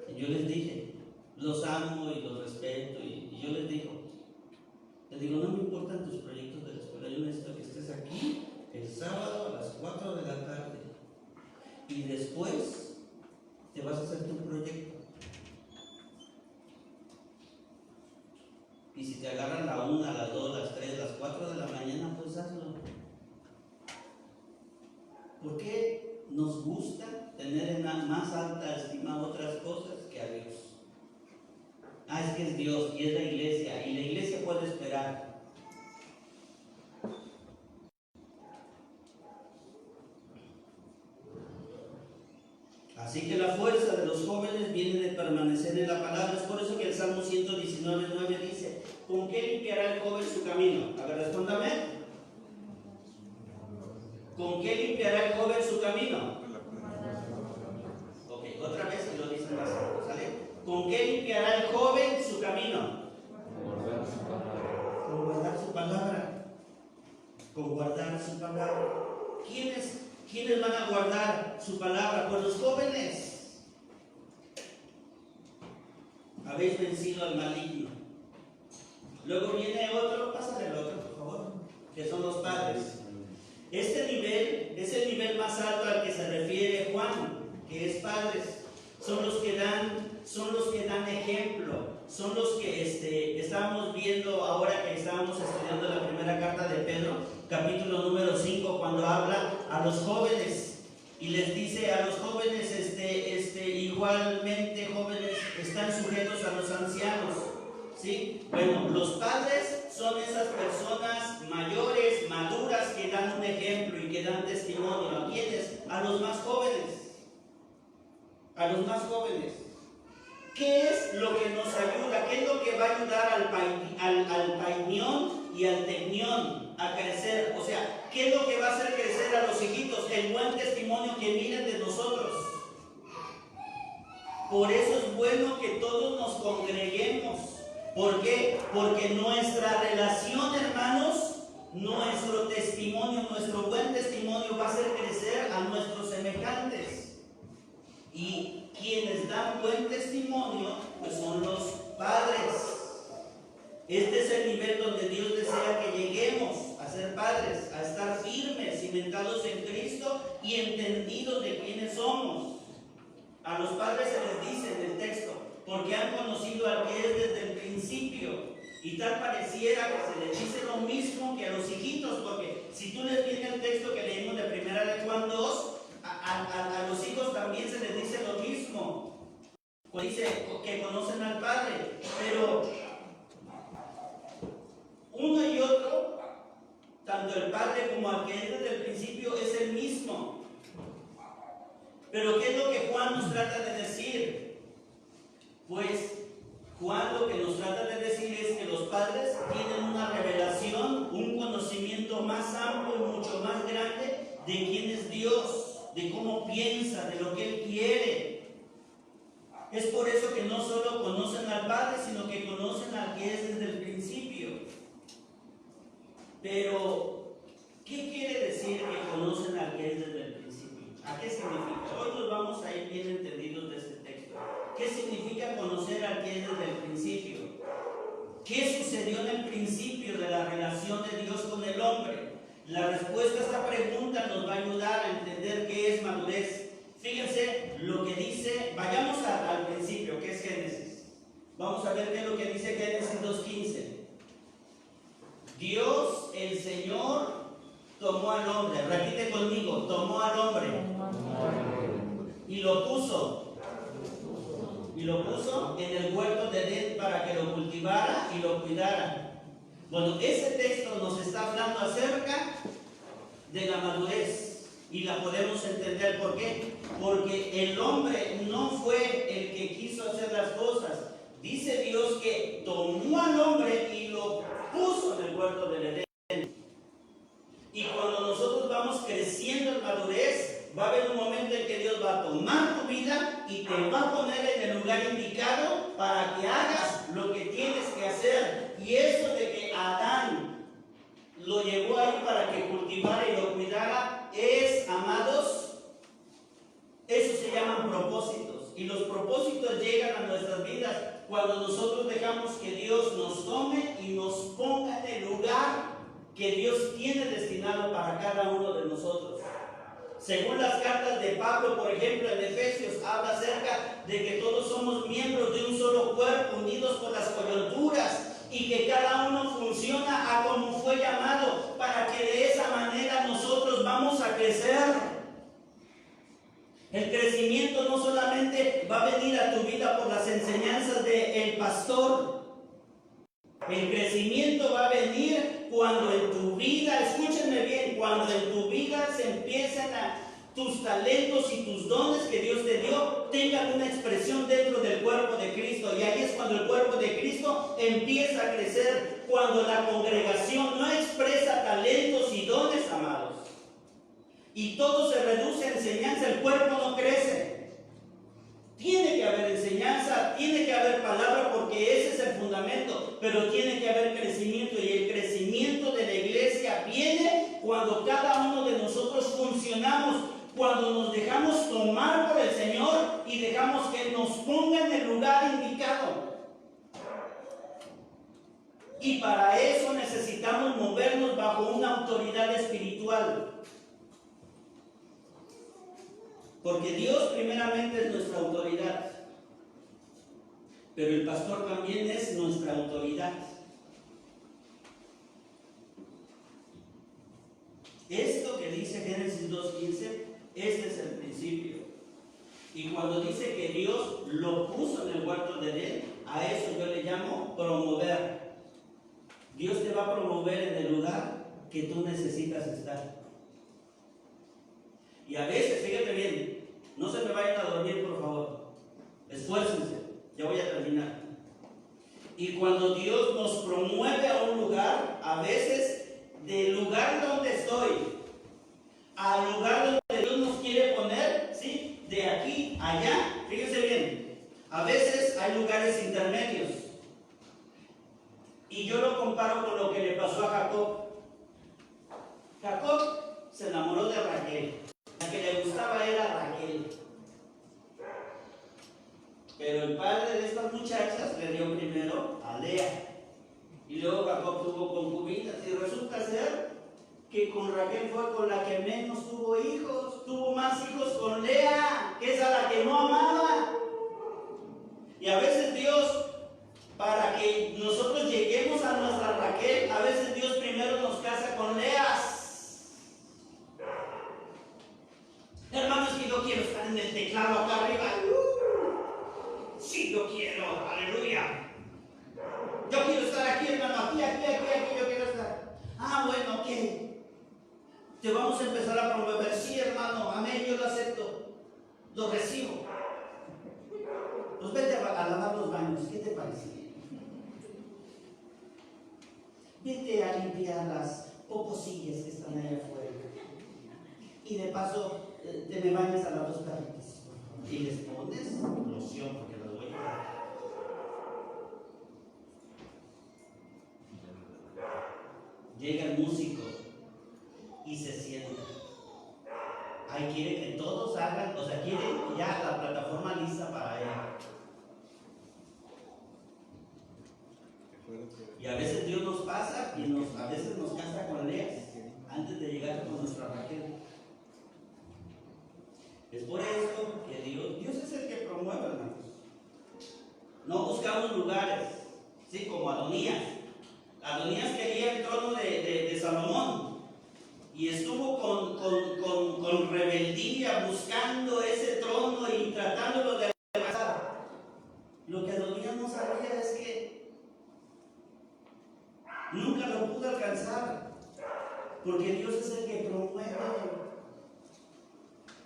A: Y yo les dije, los amo y los respeto, y yo les digo, no me importan tus proyectos de la escuela, yo necesito que estés aquí el sábado a las 4 de la tarde y después te vas a hacer tu proyecto. Y si te agarran a la 1, a las 2, a las 3, a las 4 de la mañana, pues hazlo. ¿Por qué nos gusta tener en más alta estima otras cosas que a Dios? Es que es Dios y es la iglesia, y la iglesia puede esperar. Así que la fuerza de los jóvenes viene de permanecer en la palabra. Es por eso que el Salmo 119:9 dice: ¿con qué limpiará el joven su camino? A ver, respóndame. ¿Con qué limpiará el joven su camino? Ok, otra vez y lo dicen más alto, ¿sale? ¿Con qué limpiará el joven su camino? Con guardar su palabra. Con guardar su palabra. ¿Quiénes van a guardar su palabra? Pues los jóvenes. Habéis vencido al maligno. Luego viene otro, pásale el otro, por favor, que son los padres. Este nivel es el nivel más alto al que se refiere Juan, que es padres. Son los que dan ejemplo, son los que estábamos viendo ahora que estábamos estudiando la primera carta de Pedro, capítulo número 5, cuando habla a los jóvenes y les dice a los jóvenes, igualmente jóvenes están sujetos a los ancianos, ¿sí? Bueno, los padres son esas personas mayores, maduras, que dan un ejemplo y que dan testimonio. ¿A quiénes? A los más jóvenes. A los más jóvenes. ¿Qué es lo que nos ayuda? ¿Qué es lo que va a ayudar al painión y al tecnión a crecer? O sea, ¿qué es lo que va a hacer crecer a los hijitos? El buen testimonio que viene de nosotros. Por eso es bueno que todos nos congreguemos. ¿Por qué? Porque nuestra relación, hermanos, nuestro testimonio, nuestro buen testimonio va a hacer crecer a nuestros semejantes. Y quienes dan buen testimonio, pues son los padres. Este es el nivel donde Dios desea que lleguemos a ser padres, a estar firmes, cimentados en Cristo y entendidos de quiénes somos. A los padres se les dice en el texto, porque han conocido al que es desde el principio. Y tal pareciera que se les dice lo mismo que a los hijitos, porque si tú les vienes el texto que leímos de primera de Juan 2, a los hijos también se les dice lo mismo. Dice que conocen al Padre, pero uno y otro, tanto el Padre como el que es desde el principio, es el mismo. Pero ¿qué es lo que Juan nos trata de decir? Pues Juan lo que nos trata de decir es que los padres tienen una revelación, un conocimiento más amplio y mucho más grande de quién es Dios, de cómo piensa, de lo que Él quiere. Es por eso que no solo conocen al Padre, sino que conocen al que es desde el principio. Pero, ¿qué quiere decir que conocen al que es desde el principio? ¿A qué significa? Hoy nos vamos a ir bien entendidos de este texto. ¿Qué significa conocer al que es desde el principio? ¿Qué sucedió en el principio de la relación de Dios con el hombre? La respuesta a esta pregunta nos va a ayudar a entender qué es madurez. Fíjense lo que dice, vayamos al principio, que es Génesis. Vamos a ver qué es lo que dice Génesis 2:15. Dios, el Señor, tomó al hombre, repite conmigo, tomó al hombre y lo puso en el huerto de Edén para que lo cultivara y lo cuidara. Bueno, ese texto nos está hablando acerca de la madurez. Y la podemos entender. ¿Por qué? Porque el hombre no fue el que quiso hacer las cosas. Dice Dios que tomó al hombre y lo puso en el huerto del Edén. Y cuando nosotros vamos creciendo en madurez, va a haber un momento en que Dios va a tomar tu vida y te va a poner en el lugar indicado para que hagas lo que tienes que hacer. Y eso de que Adán lo llevó ahí para que cultivara y lo cuidara, amados, eso se llaman propósitos. Y los propósitos llegan a nuestras vidas cuando nosotros dejamos que Dios nos tome y nos ponga en el lugar que Dios tiene destinado para cada uno de nosotros. Según las cartas de Pablo, por ejemplo, en Efesios, habla acerca de que todos somos miembros de un solo cuerpo, unidos por las coyunturas, y que cada uno funciona a como fue llamado, para que de esa manera nosotros vamos a crecer. El crecimiento no solamente va a venir a tu vida por las enseñanzas del pastor. El crecimiento va a venir cuando en tu vida, escúchenme bien, cuando en tu vida se empiezan tus talentos y tus dones que Dios te dio, tengan una expresión dentro del cuerpo de Cristo. Y ahí es cuando el cuerpo de Cristo empieza a crecer. Cuando la congregación no expresa talentos y dones, amados, y todo se reduce a enseñanza, el cuerpo no crece. Tiene que haber enseñanza, tiene que haber palabra, porque ese es el fundamento, pero tiene que haber crecimiento, y el crecimiento de la iglesia viene cuando cada uno de nosotros funcionamos, cuando nos dejamos tomar por el Señor y dejamos que Él nos ponga en el lugar indicado. Y para eso necesitamos movernos bajo una autoridad espiritual. Porque Dios primeramente es nuestra autoridad, pero el pastor también es nuestra autoridad. Esto que dice Génesis 2:15, este es el principio. Y cuando dice que Dios lo puso en el huerto de Edén, a eso yo le llamo promover. Dios te va a promover en el lugar que tú necesitas estar. Y a veces, fíjate bien, no se me vayan a dormir, por favor. Esfuércense, ya voy a terminar. Y cuando Dios nos promueve a un lugar, a veces del lugar donde estoy al lugar donde Dios nos quiere poner, ¿sí? De aquí a allá, fíjense bien, a veces hay lugares intermedios. Y yo lo comparo con lo que le pasó a Jacob. Jacob se enamoró de Raquel. La que le gustaba era Raquel. Pero el padre de estas muchachas le dio primero a Lea. Y luego Jacob tuvo concubinas. Y resulta ser que con Raquel fue con la que menos tuvo hijos. Tuvo más hijos con Lea, que es a la que no amaba. Y a veces Dios, para que nosotros lleguemos a nuestra Raquel, a veces Dios primero nos casa con Leas. Hermanos, que yo quiero estar en el teclado acá arriba. Sí, yo quiero, aleluya. Yo quiero estar aquí, hermano, aquí, yo quiero estar. Ah, bueno, ok. Te vamos a empezar a promover. Sí, hermano, amén, yo lo acepto. Lo recibo. Pues vete a lavar los baños, ¿qué te parece? Vete a limpiar las poposillas que están allá afuera. Y de paso, te me bañas a las dos perritas. Y les pones loción porque las voy a dar. Llega el músico y se sienta. Ahí quiere que todos hagan, o sea, quiere ya la plataforma lista para él. Y a veces Dios nos pasa y a veces nos casa con Leas antes de llegar con nuestra Raquel. Es por eso que Dios es el que promueve, hermanos. No buscamos lugares, ¿sí? Como Adonías. Adonías quería el trono de Salomón y estuvo con rebeldía buscando ese trono y tratándolo de alcanzar. Lo que Adonías no sabía es que nunca lo pudo alcanzar. Porque Dios es el que promueve.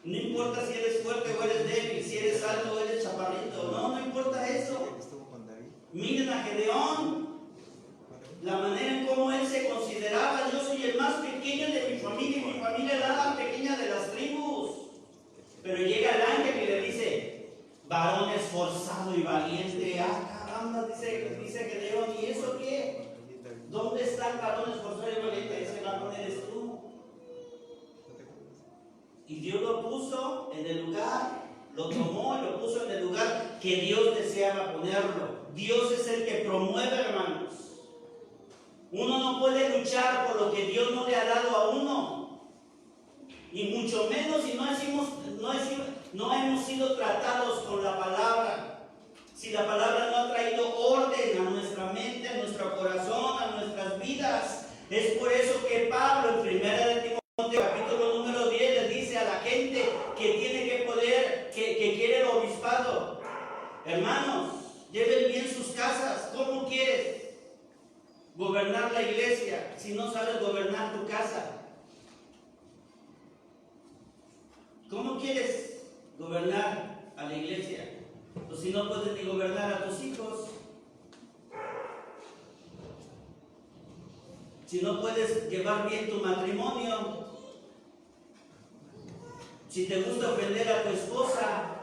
A: No importa si eres fuerte o eres débil, si eres alto o eres chaparrito. No importa eso. Miren a Gedeón. La manera en cómo él se consideraba: yo soy el más pequeño de mi familia y mi familia es la más pequeña de las tribus. Pero llega el ángel y le dice: varón esforzado y valiente. Ah, caramba, dice Gedeón, ¿y eso qué? ¿Dónde está el varón esforzado y valiente? Ese varón eres tú. Y Dios lo puso en el lugar, lo tomó y lo puso en el lugar que Dios deseaba ponerlo. Dios es el que promueve, hermanos. Uno no puede luchar por lo que Dios no le ha dado a uno. Y mucho menos si no hemos sido tratados con la palabra. Si la palabra no ha traído orden a nuestra mente, a nuestro corazón, a nuestras vidas. Es por eso que Pablo en 1 de Timoteo capítulo número 10 le dice a la gente que tiene que poder, que quiere el obispado: hermanos, lleven bien sus casas. ¿Cómo quieres gobernar la iglesia si no sabes gobernar tu casa? ¿Cómo quieres gobernar a la iglesia? Pues si no puedes ni gobernar a tus hijos, si no puedes llevar bien tu matrimonio, si te gusta ofender a tu esposa,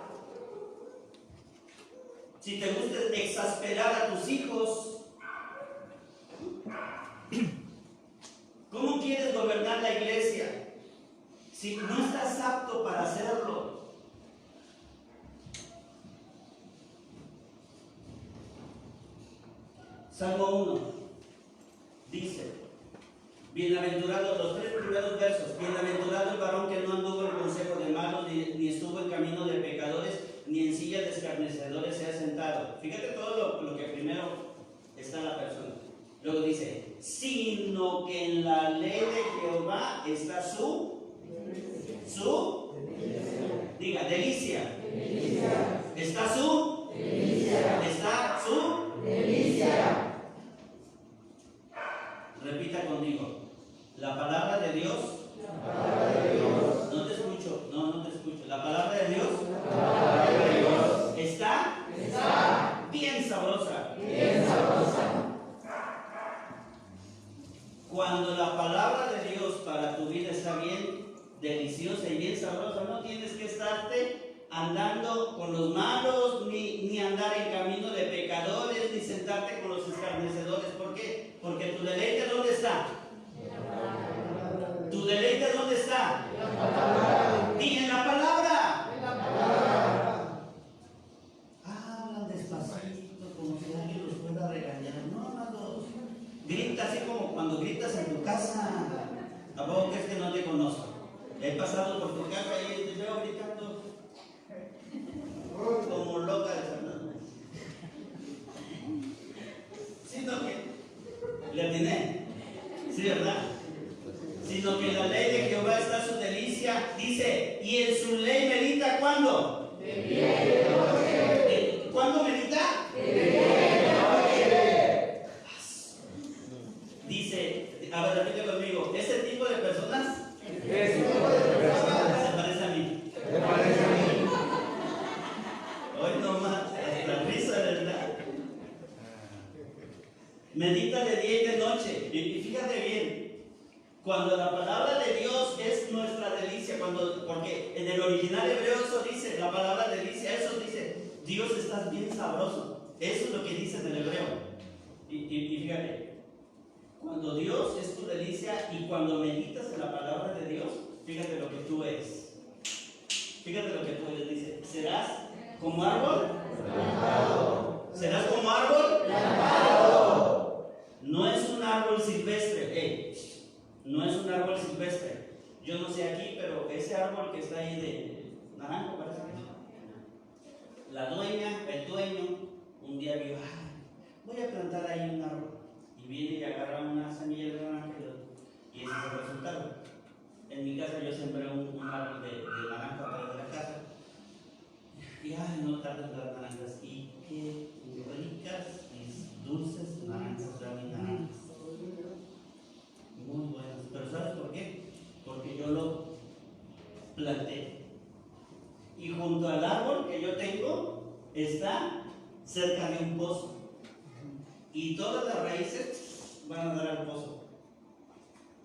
A: si te gusta exasperar a tus hijos, ¿cómo quieres gobernar la iglesia si no estás apto para hacerlo? Salmo 1 dice: bienaventurado, los 3 primeros versos: bienaventurado el varón que no anduvo en consejo de malos, ni estuvo en camino de pecadores, ni en silla de escarnecedores se ha sentado. Fíjate todo lo que primero está la persona. Luego dice: sino que en la ley de Jehová está diga, delicia. Está su delicia. Repita conmigo: la palabra de Dios. No te escucho. La palabra de Dios. Está bien sabrosa. Cuando la palabra de Dios para tu vida está bien deliciosa y bien sabrosa, no tienes que estarte andando con los malos, ni andar en camino de pecadores, ni sentarte con los escarnecedores. ¿Por qué? Porque tu deleite, ¿dónde está? ¿Tu deleite dónde está? Y en la palabra. Hablan despacito, como si alguien los pueda regañar. No, amados. Grita así como cuando gritas en tu casa. ¿Tampoco crees que no te conozco? He pasado por tu casa y te veo gritando como loca de Fernando. Sino que le atiné. Sí, ¿verdad? Sino que en la ley de Jehová está su delicia, dice, y en su ley medita, ¿cuándo? De día y de noche. ¿Cuándo medita? De día y de noche. Dice, a ver, repite conmigo: ese tipo de personas se parece a mí. Hoy nomás, la risa, ¿verdad? Medita de día y de noche. Y fíjate bien, cuando la palabra de Dios es nuestra delicia, porque en el original hebreo eso dice, la palabra delicia, eso dice, Dios estás bien sabroso. Eso es lo que dice en el hebreo. Y fíjate, cuando Dios es tu delicia y cuando meditas en la palabra de Dios, fíjate lo que tú eres. Fíjate lo que tú eres, dice, serás como árbol plantado. ¿Serás como árbol plantado? No es un árbol silvestre, no es un árbol silvestre. Yo no sé aquí, pero ese árbol que está ahí de naranjo, parece que la dueña, el dueño, un día vio, voy a plantar ahí un árbol. Y viene y agarra una semilla de naranja y ese es el resultado. En mi casa yo sembré un árbol de naranja atrás de la casa. Y no tardan las naranjas. Y qué ricas y dulces naranjas, naranjas. Muy buenas. Pero ¿sabes por cerca de un pozo. Y todas las raíces van a dar al pozo.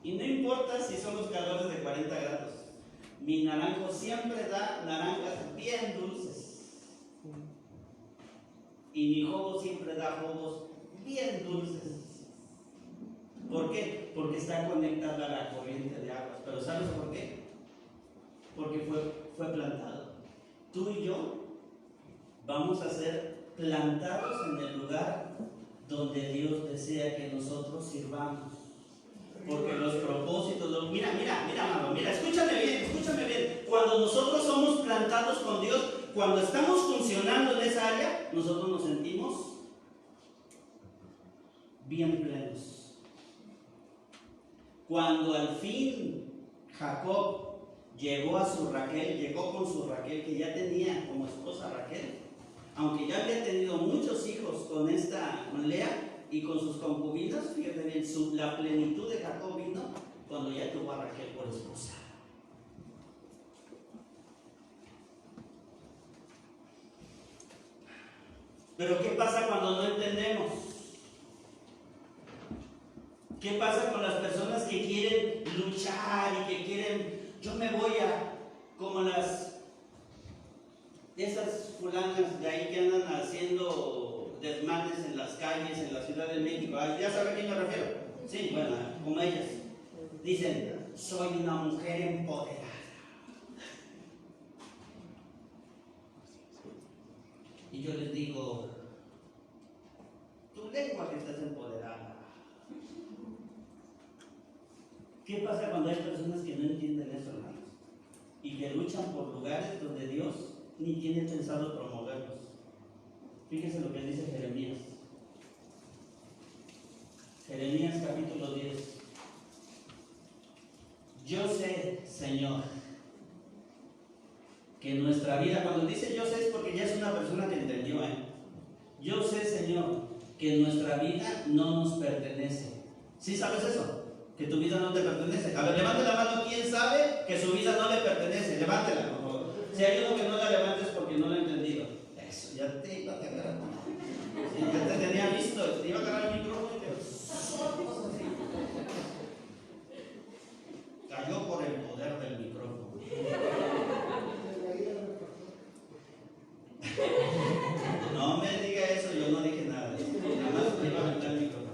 A: Y no importa si son los calores de 40 grados. Mi naranjo siempre da naranjas bien dulces. Y mi jugo siempre da jugos bien dulces. ¿Por qué? Porque está conectada a la corriente de aguas. ¿Pero sabes por qué? Porque fue plantado. Tú y yo vamos a ser plantados en el lugar donde Dios desea que nosotros sirvamos. Porque los propósitos, mira, amado, mira, escúchame bien. Cuando nosotros somos plantados con Dios, cuando estamos funcionando en esa área, nosotros nos sentimos bien plenos. Cuando al fin Jacob llegó con su Raquel, que ya tenía como esposa Raquel, aunque ya había tenido muchos hijos con Lea y con sus concubinas, fíjate bien, la plenitud de Jacob vino cuando ya tuvo a Raquel por esposa. Pero ¿qué pasa cuando no entendemos? ¿Qué pasa con las personas que quieren luchar y que quieren, yo me voy como esas fulanas de ahí que andan haciendo desmanes en las calles, en la Ciudad de México? ¿Ya sabe a quién me refiero? Sí, bueno, como ellas. Dicen, soy una mujer empoderada. Y yo les digo, tu lengua que estás empoderada. ¿Qué pasa cuando hay personas que no entienden eso, hermanos? Y que luchan por lugares donde Dios ni tiene pensado promoverlos. Fíjense lo que dice Jeremías. Jeremías capítulo 10. Yo sé, Señor, que nuestra vida, cuando dice yo sé es porque ya es una persona que entendió, Yo sé, Señor, que nuestra vida no nos pertenece. ¿Sí sabes eso? Que tu vida no te pertenece. A ver, levante la mano. ¿Quién sabe que su vida no le pertenece? Levántela, por favor. Si hay uno que no la levantes porque no lo ha entendido. Eso, ya te iba a agarrar. Sí, ya te tenía visto. Te iba a agarrar el micrófono y te... Cayó por el poder del micrófono. No me diga eso, yo no dije nada. Nada más me iba a meter el micrófono.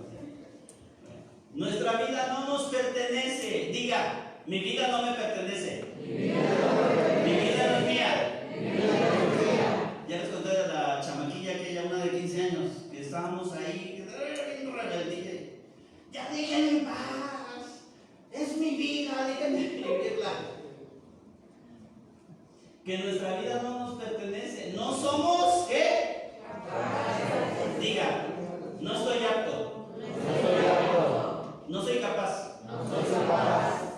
A: Nuestra vida no nos pertenece. Diga, mi vida no me pertenece. Mi vida no es mía. Ya les conté de la chamaquilla aquella, una de 15 años, que estábamos ahí, bien rebeldilla. Ya déjenme en paz. Es mi vida, déjenme vivirla. Que nuestra vida no nos pertenece. No somos, ¿qué? Diga, no estoy apto. No soy capaz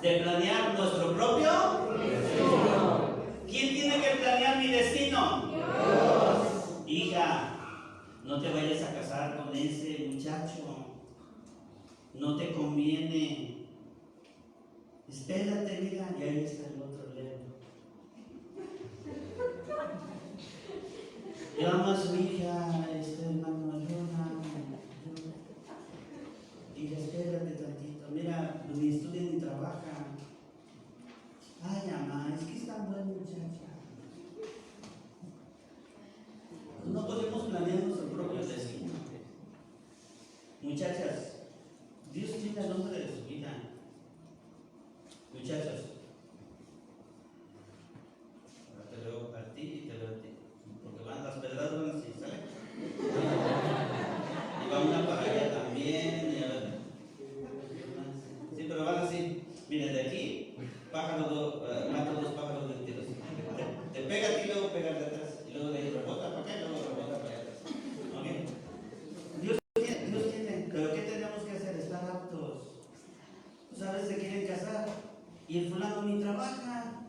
A: de planear nuestro propio destino. ¿Quién tiene que planear mi destino? Dios. Hija, no te vayas a casar con ese muchacho. No te conviene. Espérate, mira, y ahí está el otro leo. Llama a su hija, hermano, ayuda. Y espérate tantito, mira, ni estudia ni trabaja. Ay, mamá, es que es tan buena muchacha. No podemos planear nuestro propio destino. Muchachas, Dios tiene el nombre de su vida. Muchachas, ahora te leo a ti y te leo a ti. Porque van las pedradas, van así, ¿sale? Y va una para allá también. Sí, pero van así. Miren, de aquí, mato dos pájaros de tiro. Te pega a ti y luego pega de atrás. Y luego de ahí rebota para acá y luego rebota para allá. ¿Ok? Dios tiene. Pero ¿qué tenemos que hacer? Estar aptos. Tú sabes, se quieren casar y el fulano ni trabaja.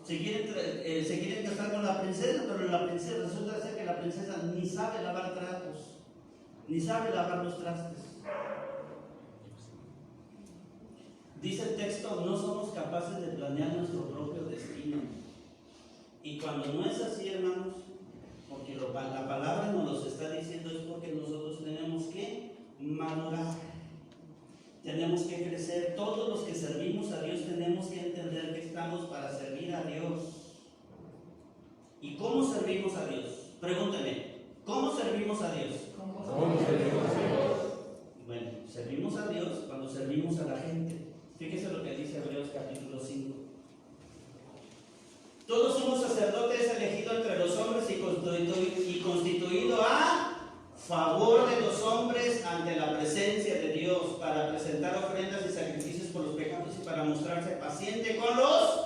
A: Se quieren casar con la princesa, pero la princesa resulta ser que la princesa ni sabe lavar trapos, ni sabe lavar los trastes. Dice el texto, no somos capaces de planear nuestro propio destino. Y cuando no es así, hermanos, porque la palabra nos los está diciendo es porque nosotros tenemos que madurar, tenemos que crecer. Todos los que servimos a Dios tenemos que entender que estamos para servir a Dios. ¿Y cómo servimos a Dios? Pregúnteme, ¿cómo servimos a Dios?
C: ¿Cómo servimos a Dios?
A: Bueno, servimos a Dios cuando servimos a la gente. Fíjese lo que dice Hebreos capítulo 5. Todo sumo sacerdote es elegido entre los hombres y constituido a favor de los hombres ante la presencia de Dios, para presentar ofrendas y sacrificios por los pecados y para mostrarse paciente con los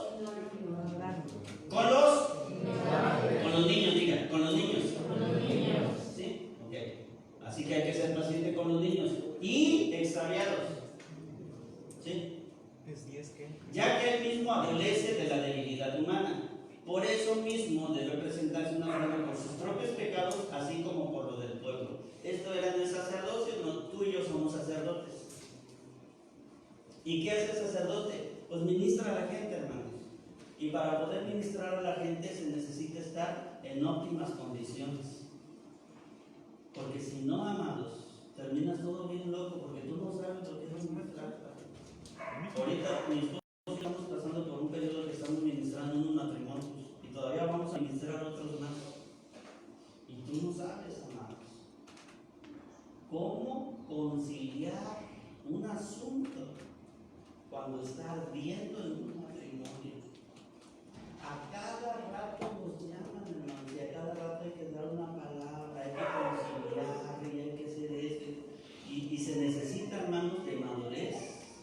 A: niños, diga, con los niños. ¿Sí? Ok. Así que hay que ser paciente con los niños y extraviados. ¿Sí? Ya que él mismo adolece de la debilidad humana. Por eso mismo debe presentarse una ofrenda por sus propios pecados, así como por los del pueblo. Esto era en el sacerdocio, no, tú y yo somos sacerdotes. ¿Y qué hace el sacerdote? Pues ministra a la gente, hermanos. Y para poder ministrar a la gente se necesita estar en óptimas condiciones. Porque si no, amados, terminas todo bien loco, porque tú no sabes lo que es ministrar. Ahorita mi esposo y yo estamos pasando por un periodo que estamos ministrando unos matrimonios y todavía vamos a ministrar otros más. Y tú no sabes, amados, cómo conciliar un asunto cuando está ardiendo en un matrimonio. A cada rato nos llaman, hermanos, y a cada rato hay que dar una palabra, hay que conciliar y hay que hacer esto. Y se necesita, hermanos, de madurez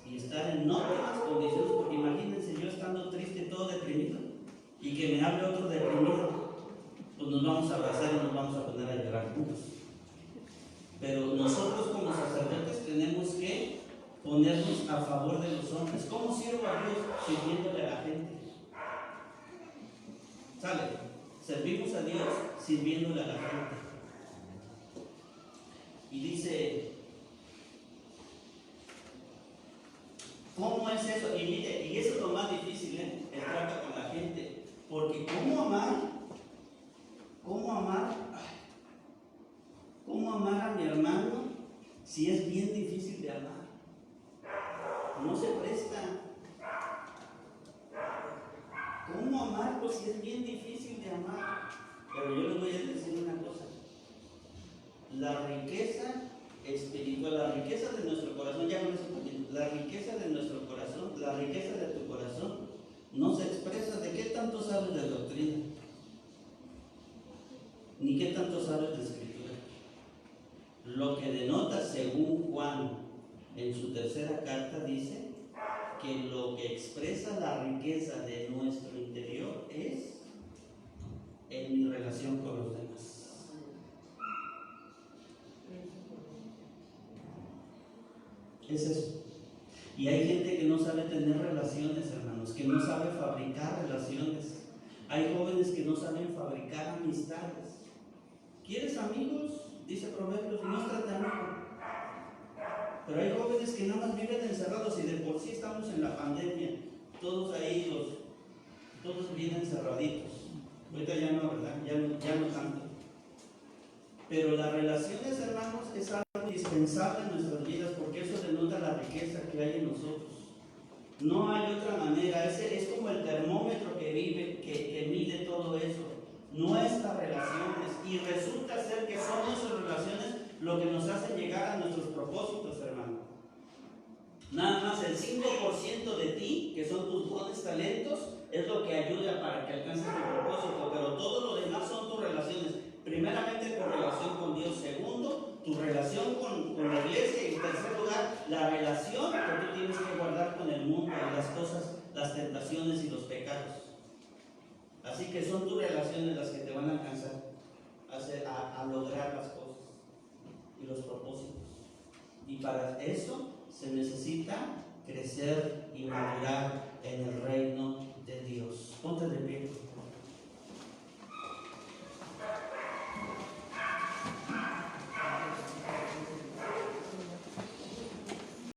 A: y estar en óptimas condiciones, porque imagínense yo estando triste y todo deprimido y que me hable otro deprimido, pues nos vamos a abrazar y nos vamos a poner a llorar juntos. Pero nosotros como sacerdotes tenemos que ponernos a favor de los hombres. ¿Cómo sirvo a Dios? Sirviéndole a la gente. ¿Sale? Servimos a Dios sirviéndole a la gente. Y dice, ¿cómo es eso? Y mire, y eso es lo más difícil, el trato con la gente. Porque ¿cómo amar a mi hermano si es bien difícil de amar? No se presta. ¿Cómo amarlo si es bien difícil de amar? Pero yo les voy a decir una cosa. La riqueza espiritual, la riqueza de nuestro corazón, ya con eso también, la riqueza de nuestro corazón, la riqueza de tu corazón, no se expresa de qué tanto sabes de doctrina, ni qué tanto sabes de escritura. Lo que denota, según Juan, en su tercera carta, dice que lo que expresa la riqueza de nuestro interior es en mi relación con los demás. Es eso. Y hay gente que no sabe tener relaciones, hermanos, que no sabe fabricar relaciones. Hay jóvenes que no saben fabricar amistades. ¿Quieres amigos? Dice Proverbios, muéstrate amigo. Pero hay jóvenes que nada más viven encerrados y de por sí estamos en la pandemia. Todos ahí, todos viven encerraditos. Ahorita ya no, ¿verdad? Ya no tanto. Pero las relaciones, hermanos, es algo indispensable en nuestras vidas porque eso denota la riqueza que hay en nosotros. No hay otra manera. Es como el termómetro que mide todo eso. Nuestras relaciones. Y resulta ser que son nuestras relaciones lo que nos hace llegar a nuestros propósitos, hermano. Nada más el 5% de ti, que son tus dones, talentos, es lo que ayuda para que alcances tu propósito, pero todo lo demás son tus relaciones. Primeramente, tu relación con Dios. Segundo, tu relación con la iglesia. Y en tercer lugar, la relación que tú tienes que guardar con el mundo, las cosas, las tentaciones y los pecados. Así que son tus relaciones las que te van a alcanzar a lograr las cosas y los propósitos. Y para eso se necesita crecer y madurar en el reino de Dios. Ponte de pie.